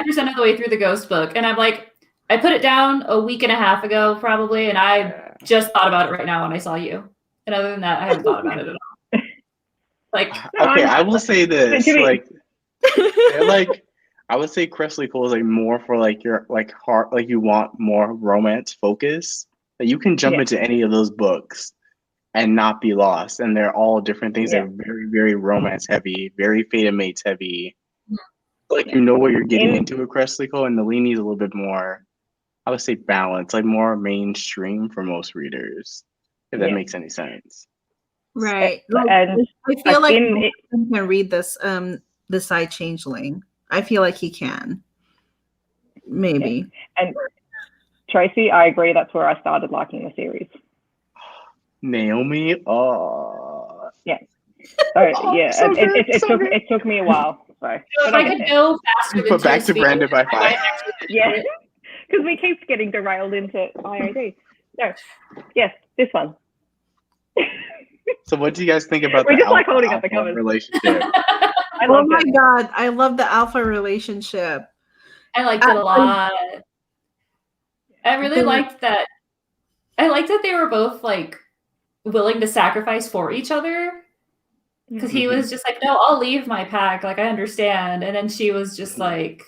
55% of the way through the Ghost book, and I'm like, I put it down a week and a half ago, probably, and I just thought about it right now when I saw you. And other than that, I haven't thought about it at all. Like, okay, I will say this, I would say Cressley Cole is like more for like your like heart, like you want more romance focus. Like you can jump into any of those books and not be lost, and they're all different things that are very, very romance heavy, very Fate of Mates heavy. Like you know what you're getting into with Cressley Cole, and Nalini is a little bit more, I would say, balanced, like more mainstream for most readers, if that makes any sense. Right. And I feel like he can read this the Psy-Changeling. I feel like he can. Maybe. And Tracy, I agree, that's where I started liking the series. Naomi, yeah. It took me a while. So if I could go faster than back to Branded by 5. Yeah, because we keep getting derailed into IOD. No, yes, this one. So what do you guys think about the just like holding up the covers relationship? Oh my god, I love the alpha relationship. I liked it a lot. I really liked that. I liked that they were both like willing to sacrifice for each other. Because he was just like, no, I'll leave my pack. Like, I understand. And then she was just like,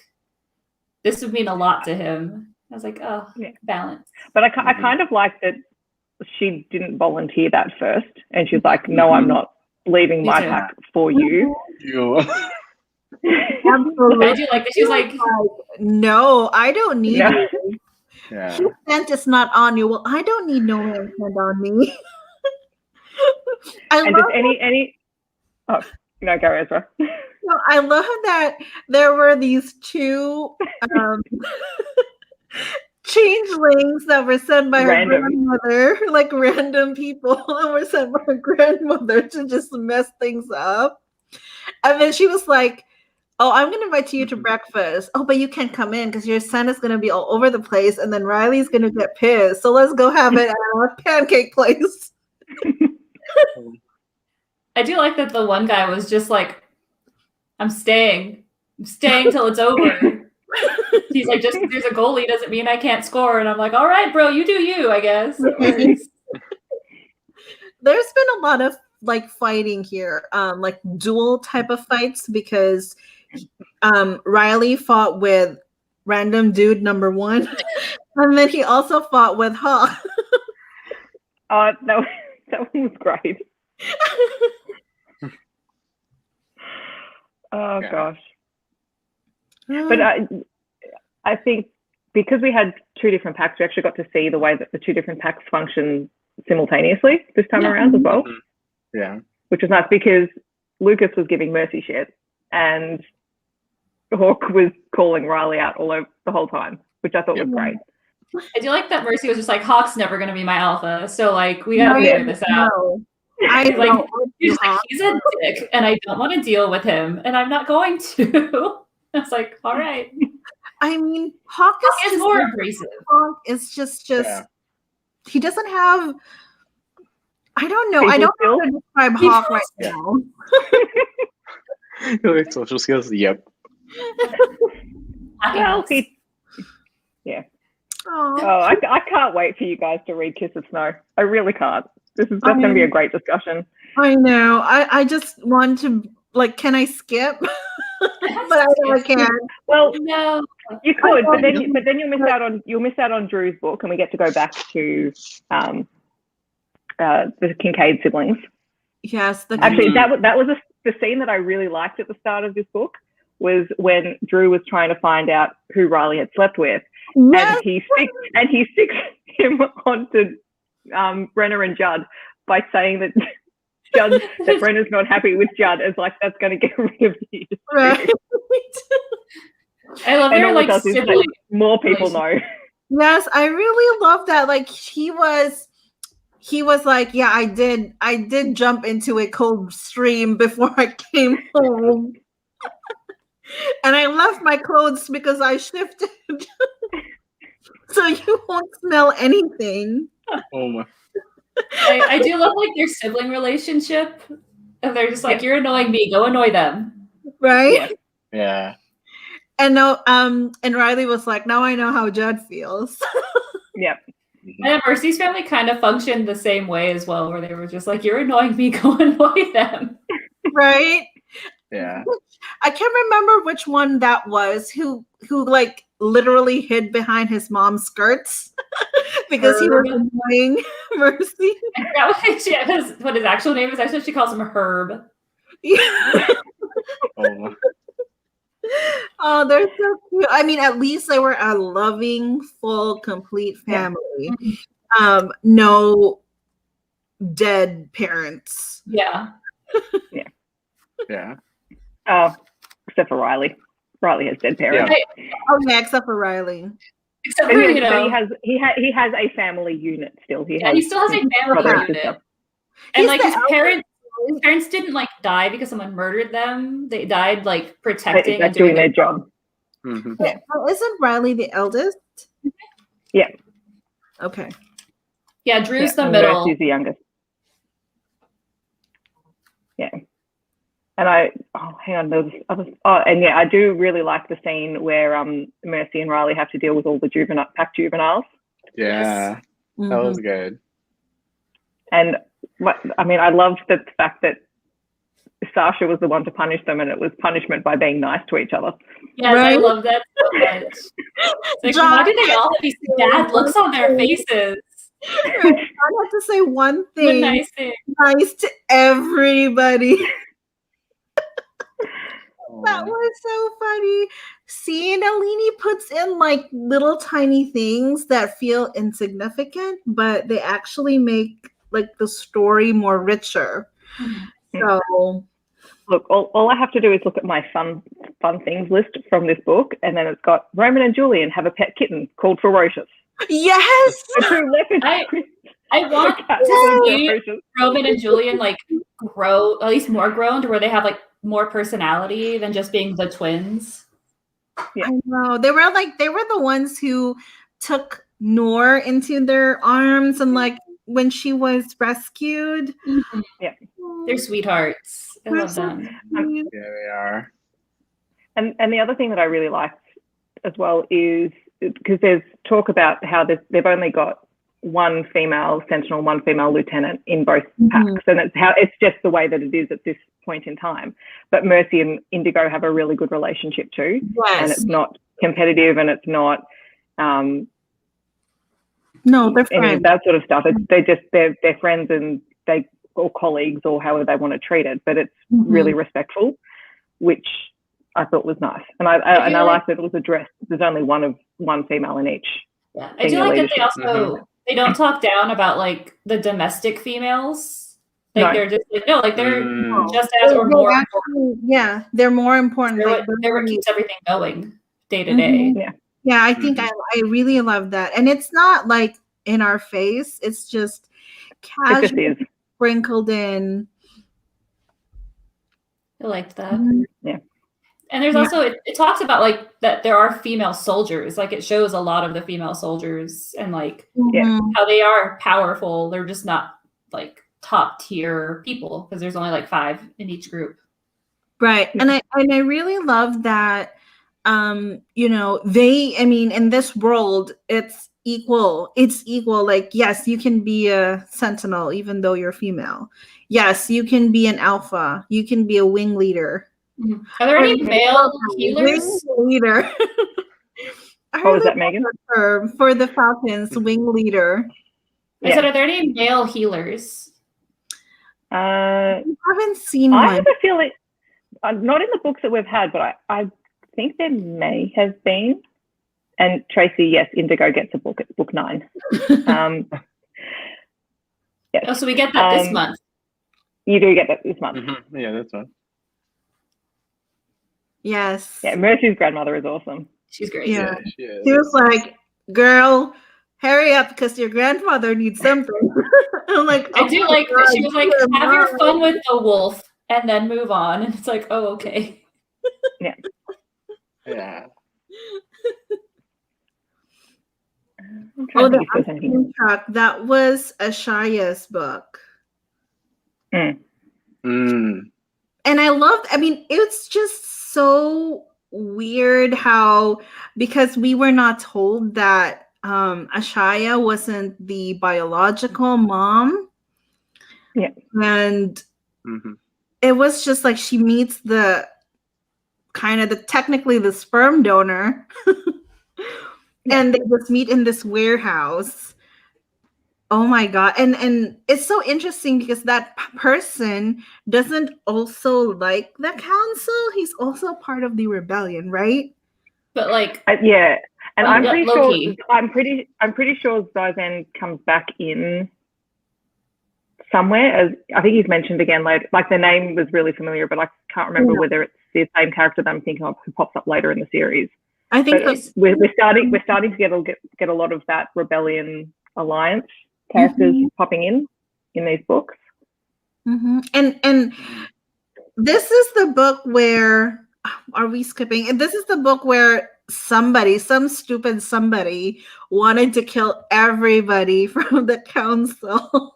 this would mean a lot to him. I was like, oh, balance. But I kind of like that she didn't volunteer that first. And she's like, no, I'm not leaving my pack for you. Absolutely. I do like that. She's like, no, I don't need you. Yeah. His scent is not on you. Well, I don't need no man's scent on me. Oh, no, go, Ezra. No, I love that there were these two changelings that were sent by her grandmother, like random people that were sent by her grandmother to just mess things up. And then she was like, oh, I'm going to invite you to breakfast. Oh, but you can't come in because your son is going to be all over the place. And then Riley's going to get pissed. So let's go have it at our pancake place. I do like that the one guy was just like, I'm staying till it's over. He's like, just because there's a goalie doesn't mean I can't score. And I'm like, all right, bro, you do you, I guess. There's been a lot of like fighting here, like dual type of fights, because Riley fought with random dude number 1, and then he also fought with Ha. That one was great. Oh gosh. But I think because we had 2 different packs, we actually got to see the way that the 2 different packs function simultaneously this time around as well. Yeah. Which was nice because Lucas was giving Mercy shit and Hawk was calling Riley out all over the whole time, which I thought was great. I do like that Mercy was just like, Hawk's never going to be my alpha. So like, we got to figure this out. I like, he's a dick and I don't want to deal with him and I'm not going to. I was like, all right. I mean, Hawk is more abrasive. Hawk is just he doesn't have I don't know. I don't know how to describe Hawk right now. Social skills. Yep. Well, yeah. Oh, I can't wait for you guys to read Kiss of Snow. I really can't. This is just going to be a great discussion. I know. I just want to, like, can I skip? But I don't can. Well, no, you could, but then you'll miss out on Drew's book, and we get to go back to the Kincaid siblings. Yes, actually that was the scene that I really liked at the start of this book was when Drew was trying to find out who Riley had slept with, and he sticks him onto Brenna and Judd by saying that that Brenna's not happy with Judd, is like that's going to get rid of you. Right. I love their like sibling. More people know. Yes, I really love that. Like he was like, yeah, I did jump into a cold stream before I came home. And I left my clothes because I shifted. So you won't smell anything. Oh my. I do love like their sibling relationship. And they're just like, you're annoying me, go annoy them. Right? Yeah. And and Riley was like, now I know how Judd feels. Yep. And Mercy's family kind of functioned the same way as well, where they were just like, you're annoying me, go annoy them. Right? Yeah. I can't remember which one that was who like literally hid behind his mom's skirts because he was annoying Mercy. I forgot what his actual name is. I said she calls him Herb. Yeah. Oh, they're so cute. I mean, at least they were a loving, full, complete family. Yeah. No dead parents. Yeah. Yeah. Oh, except for Riley. Riley has dead parents. Yeah. Oh yeah, except for Riley. Except for, he has a family unit still. He still has a family unit. And like his parents didn't like die because someone murdered them. They died like protecting and doing their job. Mm-hmm. Yeah. Well, isn't Riley the eldest? Yeah. Okay. Yeah, Drew's the middle. She's the youngest. Yeah. And I do really like the scene where Mercy and Riley have to deal with all the pack juveniles. Yeah, that was good. And I mean, I loved the fact that Sasha was the one to punish them, and it was punishment by being nice to each other. Yes, right? I love that so much. Like, why do they all have these bad looks on their faces? I have to say one thing. Nice thing. Nice to everybody. That was so funny. Seeing Nalini puts in like little tiny things that feel insignificant, but they actually make like the story more richer. Mm-hmm. So look, all I have to do is look at my fun things list from this book, and then it's got Roman and Julian have a pet kitten called Ferocious. Yes. I want to see Roman and Julian like grow, at least more grown, to where they have like more personality than just being the twins. Yeah. I know. They were the ones who took Noor into their arms and like when she was rescued. Mm-hmm. Yeah. They're sweethearts. I love them. Yeah, they are. And the other thing that I really liked as well is because there's talk about how they've only got one female sentinel, one female lieutenant in both packs, and it's just the way that it is at this point in time. But Mercy and Indigo have a really good relationship too, and it's not competitive, and it's not no, they're friends. That sort of stuff. They're friends, and or colleagues, or however they want to treat it. But it's really respectful, which I thought was nice, and I like that it was addressed. There's only one female in each. Yeah, I do like that they also they don't talk down about like the domestic females. Like they're just like they're just as or more important. Yeah, they're more important. They're what keeps everything going day to day. Yeah, I think I really love that, and it's not like in our face. It's just casual, sprinkled in. I liked that. Yeah. And there's also it talks about like that there are female soldiers. Like it shows a lot of the female soldiers and like how they are powerful. They're just not like top tier people because there's only like 5 in each group. Right. And I really love that you know, in this world it's equal. It's equal. Like, yes, you can be a sentinel even though you're female. Yes, you can be an alpha. You can be a wing leader. Mm-hmm. Are there any male healers? Wing leader. What was that, Megan? For the Falcons, wing leader. I said, are there any male healers? I haven't seen I one. have a feeling, not in the books that we've had, but I think there may have been. And Tracy, yes, Indigo gets a book at book 9. Yes. Oh, so we get that this month. You do get that this month. Mm-hmm. Yeah, that's one. Yes. Yeah, Mercy's grandmother is awesome. She's great. Yeah. She was like, girl, hurry up because your grandfather needs something. I'm like, I do like that she was like, have your fun with the wolf and then move on. And it's like, oh, okay. Yeah. Yeah. Oh, the ice truck. That was Ashaya's book. Mm. Mm. And I loved, it's just so weird how, because we were not told that Ashaya wasn't the biological mom. Yeah. And it was just like she meets the technically the sperm donor. And they just meet in this warehouse. Oh my God. And it's so interesting because that person doesn't also like the council. He's also part of the rebellion, right? But like, yeah. And I'm pretty Loki. sure I'm pretty sure Zyzan comes back in somewhere, as I think he's mentioned again later. Like, the name was really familiar, but I can't remember whether it's the same character that I'm thinking of who pops up later in the series. I think we're starting to get a lot of that Rebellion Alliance characters popping in these books. And this is the book where, are we skipping? This is the book where some stupid somebody wanted to kill everybody from the council,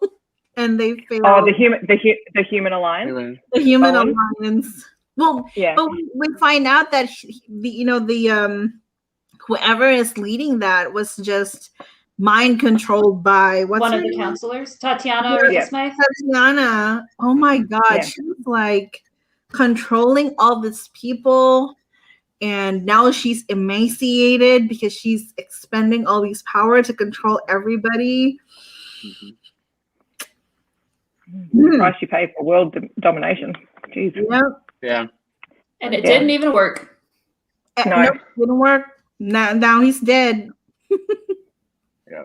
and they failed. Oh, the human alliance. The human alliance. Well, yeah. But we find out that whoever is leading that was just mind controlled by one of the counselors, Tatiana Smythe. Tatiana. Oh my God, she was like controlling all these people, and now she's emaciated because she's expending all these power to control everybody. The price you pay for world domination. Jeez. Yep. Yeah. And it didn't even work. No, nope, didn't work. Now he's dead. Yeah.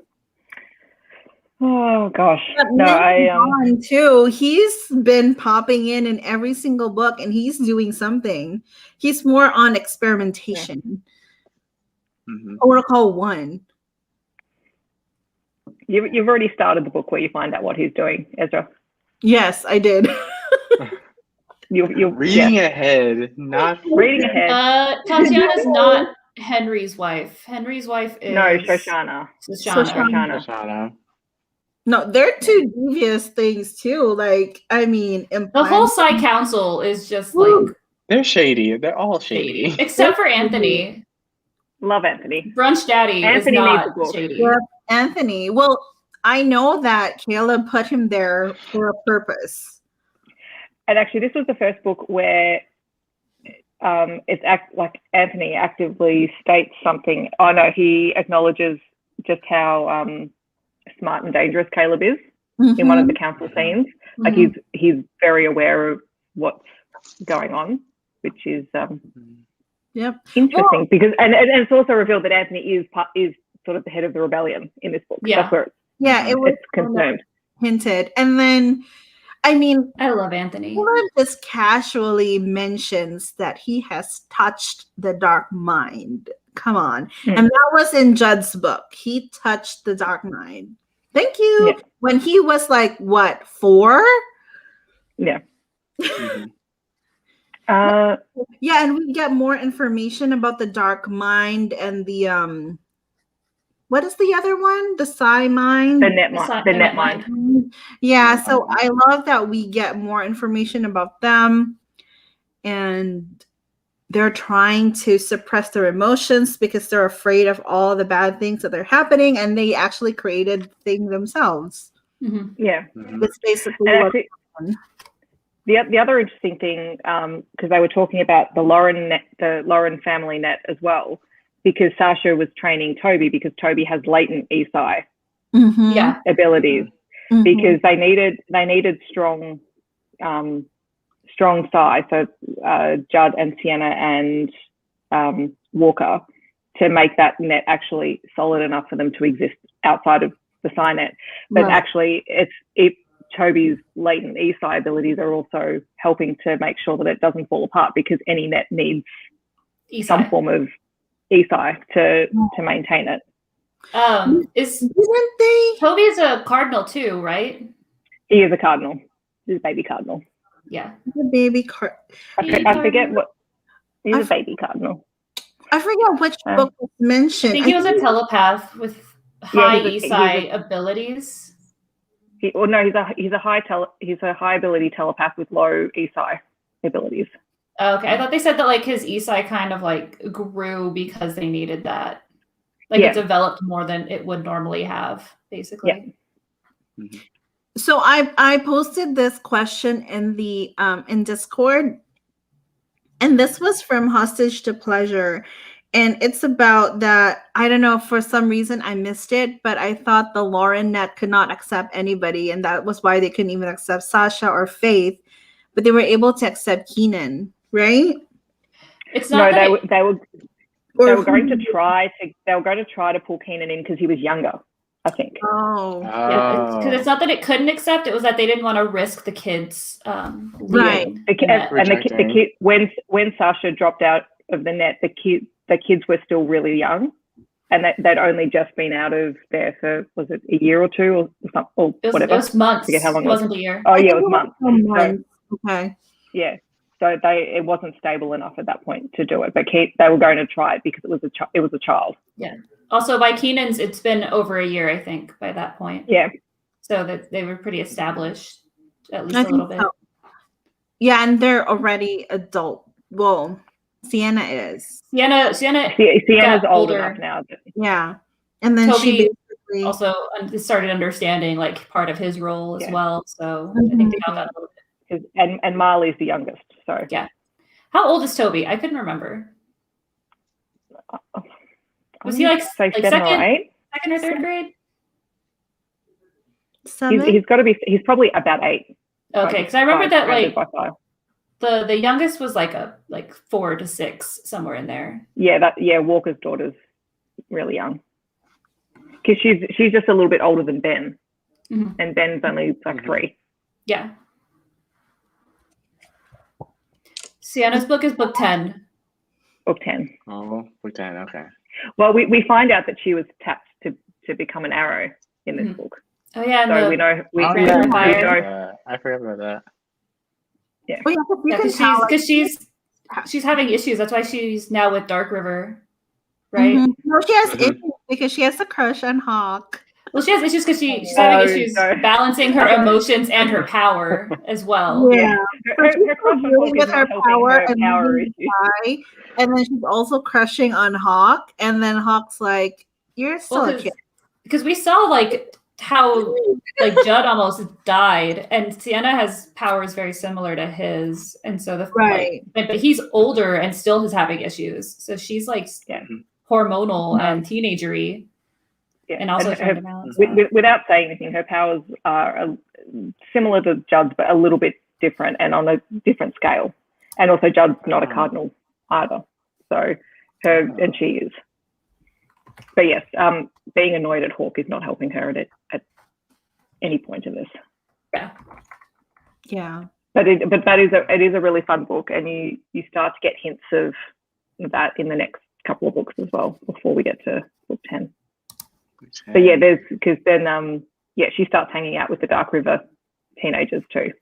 Oh gosh. No, too. He's been popping in every single book, and he's doing something. He's more on experimentation. Oracle 1. You've already started the book where you find out what he's doing, Ezra. Yes, I did. You're reading ahead, not reading ahead. Tatiana's not Henry's wife. Henry's wife is Shoshana. Shoshana. No, they're two devious things too. Like, the whole Psy Council is just like, they're shady. They're all shady. Except for Anthony. Love Anthony. Brunch Daddy Anthony is not needs shady. Yeah, Anthony. Well, I know that Caleb put him there for a purpose. And actually, this was the first book where like Anthony actively states something. Oh no, he acknowledges just how smart and dangerous Caleb is in one of the council scenes. Like he's very aware of what's going on, which is interesting because and it's also revealed that Anthony is sort of the head of the rebellion in this book. Yeah. That's where it was confirmed. Hinted. And then I love Anthony. Caleb just casually mentions that he has touched the dark mind. Come on. And that was in Judd's book. He touched the dark mind. Thank you. Yeah. When he was like, what, 4? Yeah. And we get more information about the dark mind and the what is the other one? The Psy Mind? The net mind. Yeah, so I love that we get more information about them, and they're trying to suppress their emotions because they're afraid of all the bad things that are happening, and they actually created the thing themselves. Yeah. It's basically the other interesting thing, because they were talking about the Lauren family net as well, because Sasha was training Toby because Toby has latent Psy abilities, because they needed strong Psy, so Judd and Sienna and Walker, to make that net actually solid enough for them to exist outside of the Psy net. But actually, Toby's latent Psy abilities are also helping to make sure that it doesn't fall apart, because any net needs some form of Psy to maintain it. Toby is a cardinal too, right? He is a cardinal. He's a baby cardinal. Yeah. The baby card. I forget what. He's a baby cardinal. I forget which book was mentioned. I think he was a telepath with high Psy abilities. He's a high ability telepath with low Psy abilities. Okay, I thought they said that like his Psy kind of like grew because they needed that. Like it developed more than it would normally have, basically. Yeah. So I posted this question in the in Discord, and this was from Hostage to Pleasure, and it's about that. I don't know, for some reason I missed it, but I thought the Lauren net could not accept anybody, and that was why they couldn't even accept Sasha or Faith, but they were able to accept Keenan, right? It's not. No, they were going to try to pull Keenan in because he was younger, I think. Yeah, because it's not that it couldn't accept; it was that they didn't want to risk the kids. Right. The kid, when Sasha dropped out of the net, the kids were still really young, and they'd only just been out of there for, was it a year or two or something, or whatever? It was months. I forget how long it wasn't a year. Oh yeah, it was months. Okay. Yeah. So it wasn't stable enough at that point to do it, but they were going to try it because it was a child. Yeah. Also, by Keenan's, it's been over a year, I think, by that point. Yeah. So that they were pretty established, at least a little bit. So. Yeah, and they're already adult. Well, Sienna is. Sienna's old enough now. Yeah, and then Toby she basically also started understanding like part of his role as well. So I think they got that a little bit. And Marley's the youngest. So yeah. How old is Toby? I couldn't remember. Was he like 7 or 8? Second or third grade? 7? He's got to be. He's probably about 8. Okay, because I remember that like the youngest was like 4 to 6, somewhere in there. Yeah, Walker's daughter's really young, because she's just a little bit older than Ben, and Ben's only like 3. Yeah. Sienna's book is book 10. Book 10. Oh, book 10. Okay. Well, we find out that she was tapped to become an arrow in this book. Oh yeah, so we know. I forgot about that. Yeah. Because she's having issues. That's why she's now with Dark River, right? No, she has issues because she has a crush on Hawk. Well, she has issues because she's having issues balancing her emotions and her power as well. Yeah, her crush on with her power issue. And then she's also crushing on Hawk, and then Hawk's like, "You're still a kid." Because we saw like how like Judd almost died, and Sienna has powers very similar to his, and so but he's older and still is having issues. So she's like hormonal and teenagery. Yeah. And also without saying anything, her powers are similar to Judd's, but a little bit different and on a different scale. And also, Judd's not a cardinal either. So and she is. But yes, being annoyed at Hawk is not helping her at any point in this. Yeah. Yeah. But it is a really fun book, and you start to get hints of that in the next couple of books as well before we get to book 10. So yeah, because then she starts hanging out with the Dark River teenagers too.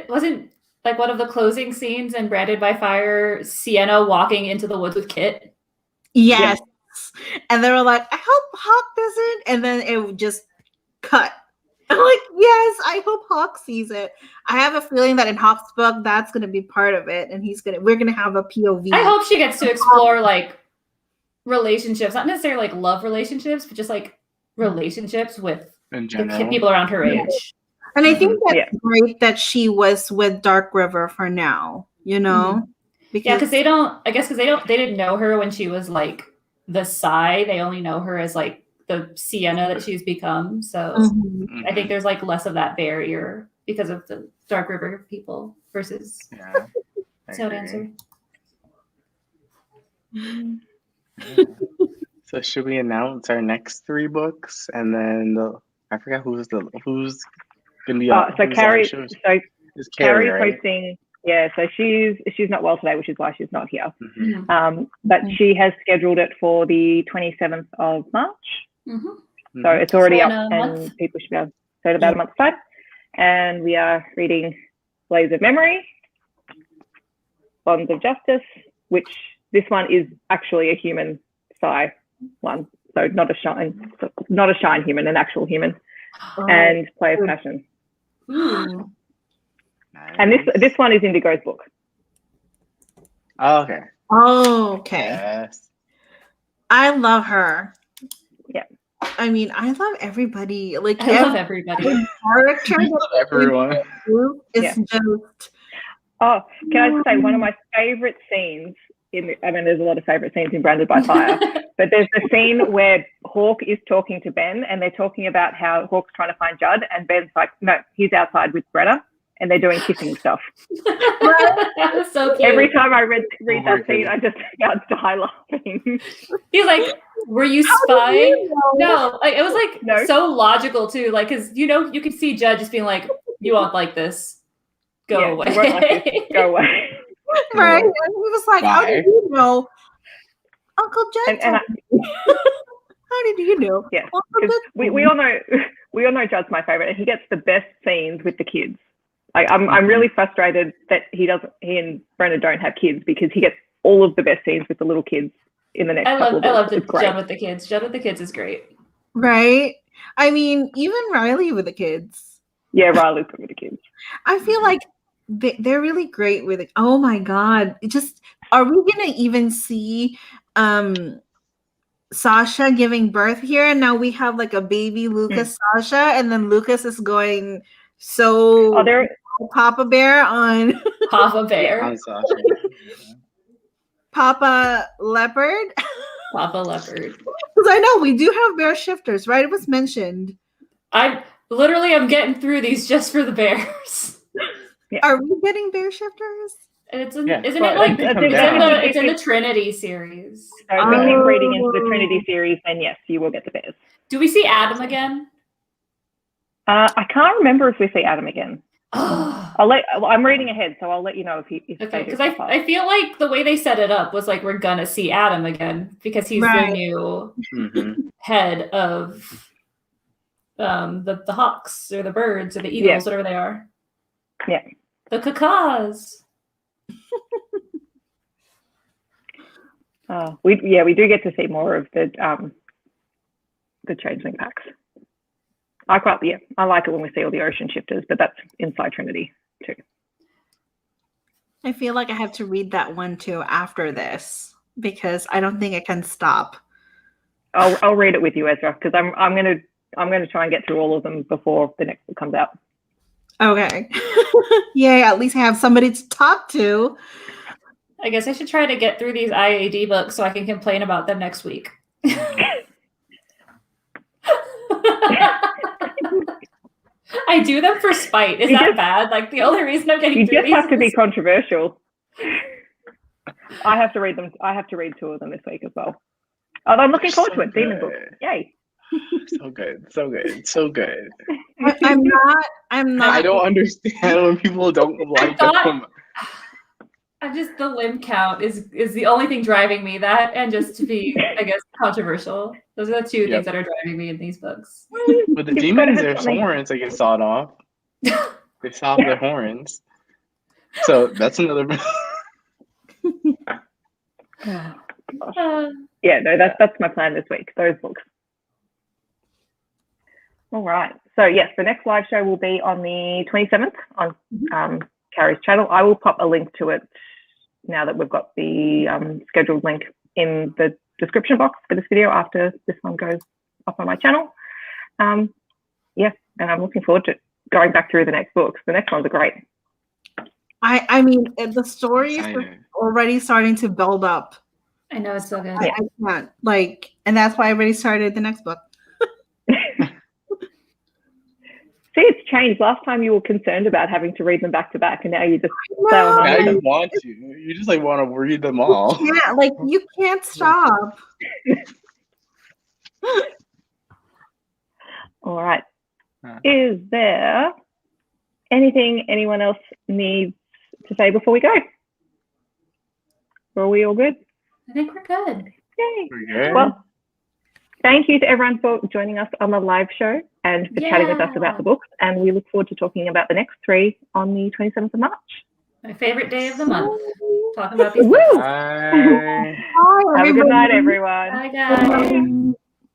Wasn't like one of the closing scenes in Branded by Fire, Sienna walking into the woods with Kit? Yes. And they were like, I hope Hawk doesn't. And then it would just cut. I'm like, yes, I hope Hawk sees it. I have a feeling that in Hawk's book, that's going to be part of it. And we're going to have a POV. I hope she gets to explore like relationships, not necessarily like love relationships, but just like relationships with the people around her age. And I think that's great that she was with Dark River for now, you know? Because they didn't know her when she was like the Psy. They only know her as like the Sienna that she's become. So I think there's like less of that barrier because of the Dark River people versus Snow Dancer. So should we announce our next 3 books, and then I forgot who's gonna be on. So Carrie's right? hosting. Yeah, so she's not well today, which is why she's not here. But she has scheduled it for the 27th of March. So it's already up, and people should be able to so in about a month's time. And we are reading Blaze of Memory, Bonds of Justice, which this one is actually a human Psy one, so not a shine human, an actual human, and Play of Passion. Nice. And this one is Indigo's book. Oh, okay. Oh, okay. Yes. I love her. Yeah. I mean, I love everybody. Like I love everybody. Character. I love everyone. It's just. Oh, can I just say one of my favorite scenes there's a lot of favorite scenes in Branded by Fire, but there's the scene where Hawk is talking to Ben, and they're talking about how Hawk's trying to find Judd, and Ben's like, no, he's outside with Brenna, and they're doing kissing stuff. That was so cute. Every time I read that scene, I just about die laughing. He's like, were you spying? No, like, it was like so logical too, like, because you could see Judd just being like, you won't like this, go away. You won't like this. Go away. Right, and he was like, "How did you know, Uncle Judd?" And how did you know? Yeah, we all know Judd's my favorite, and he gets the best scenes with the kids. Like I'm really frustrated that he and Brenna don't have kids, because he gets all of the best scenes with the little kids in the next couple of books. I love Judd with the kids. Judd with the kids is great. Right. I mean, even Riley with the kids. Yeah, Riley's good with the kids. I feel like they're really great with it. Oh my God. Are we going to even see Sasha giving birth here? And now we have like a baby Lucas Sasha, and then Lucas is going Papa Bear on Papa Bear. On Sasha. Papa Leopard. Papa Leopard. Because I know we do have bear shifters, right? It was mentioned. I'm getting through these just for the bears. Yeah. Are we getting bear shifters? It's in the Trinity series. So if we keep reading into the Trinity series, then yes, you will get the bears. Do we see Adam again? I can't remember if we see Adam again. I'm reading ahead, so I'll let you know if okay, because I feel like the way they set it up was like we're gonna see Adam again, because he's the new head of the Hawks or the Birds or the Eagles, whatever they are. Yeah. The Kakas. We do get to see more of the Changeling packs. I like it when we see all the ocean shifters, but that's inside Trinity too. I feel like I have to read that one too after this, because I don't think I can stop. I'll read it with you, Ezra, because I'm gonna try and get through all of them before the next book comes out. Okay. Yay, at least I have somebody to talk to. I guess I should try to get through these IAD books so I can complain about them next week. I do them for spite. Is that bad? Like, the only reason I'm getting through these... You just have to be controversial. I have to read them. I have to read 2 of them this week as well. Oh, I'm looking forward to it. Demon book. Yay. So good. I'm not. I don't understand when people don't like them. The limb count is the only thing driving me. That, and just to be, I guess, controversial. Those are the 2 things that are driving me in these books. But the demons, their horns, they get sawed off. They saw off their horns. So that's another. Yeah, no, that's my plan this week, those books. All right. So yes, the next live show will be on the 27th on Carrie's channel. I will pop a link to it now that we've got the scheduled link in the description box for this video after this one goes up on my channel. Yeah, and I'm looking forward to going back through the next books. The next ones are great. I mean, the story is already starting to build up. I know, it's so good. I can't, like, and that's why I already started the next book. See, it's changed. Last time you were concerned about having to read them back to back, and now you just now you want to. You just like want to read them all. Yeah, like you can't stop. All right. Is there anything anyone else needs to say before we go? Are we all good? I think we're good. Yay. We're good. Well, thank you to everyone for joining us on the live show and for chatting with us about the books. And we look forward to talking about the next 3 on the 27th of March. My favorite day of the month. Talking about these books. Bye. Have a good night, everyone. Bye, guys.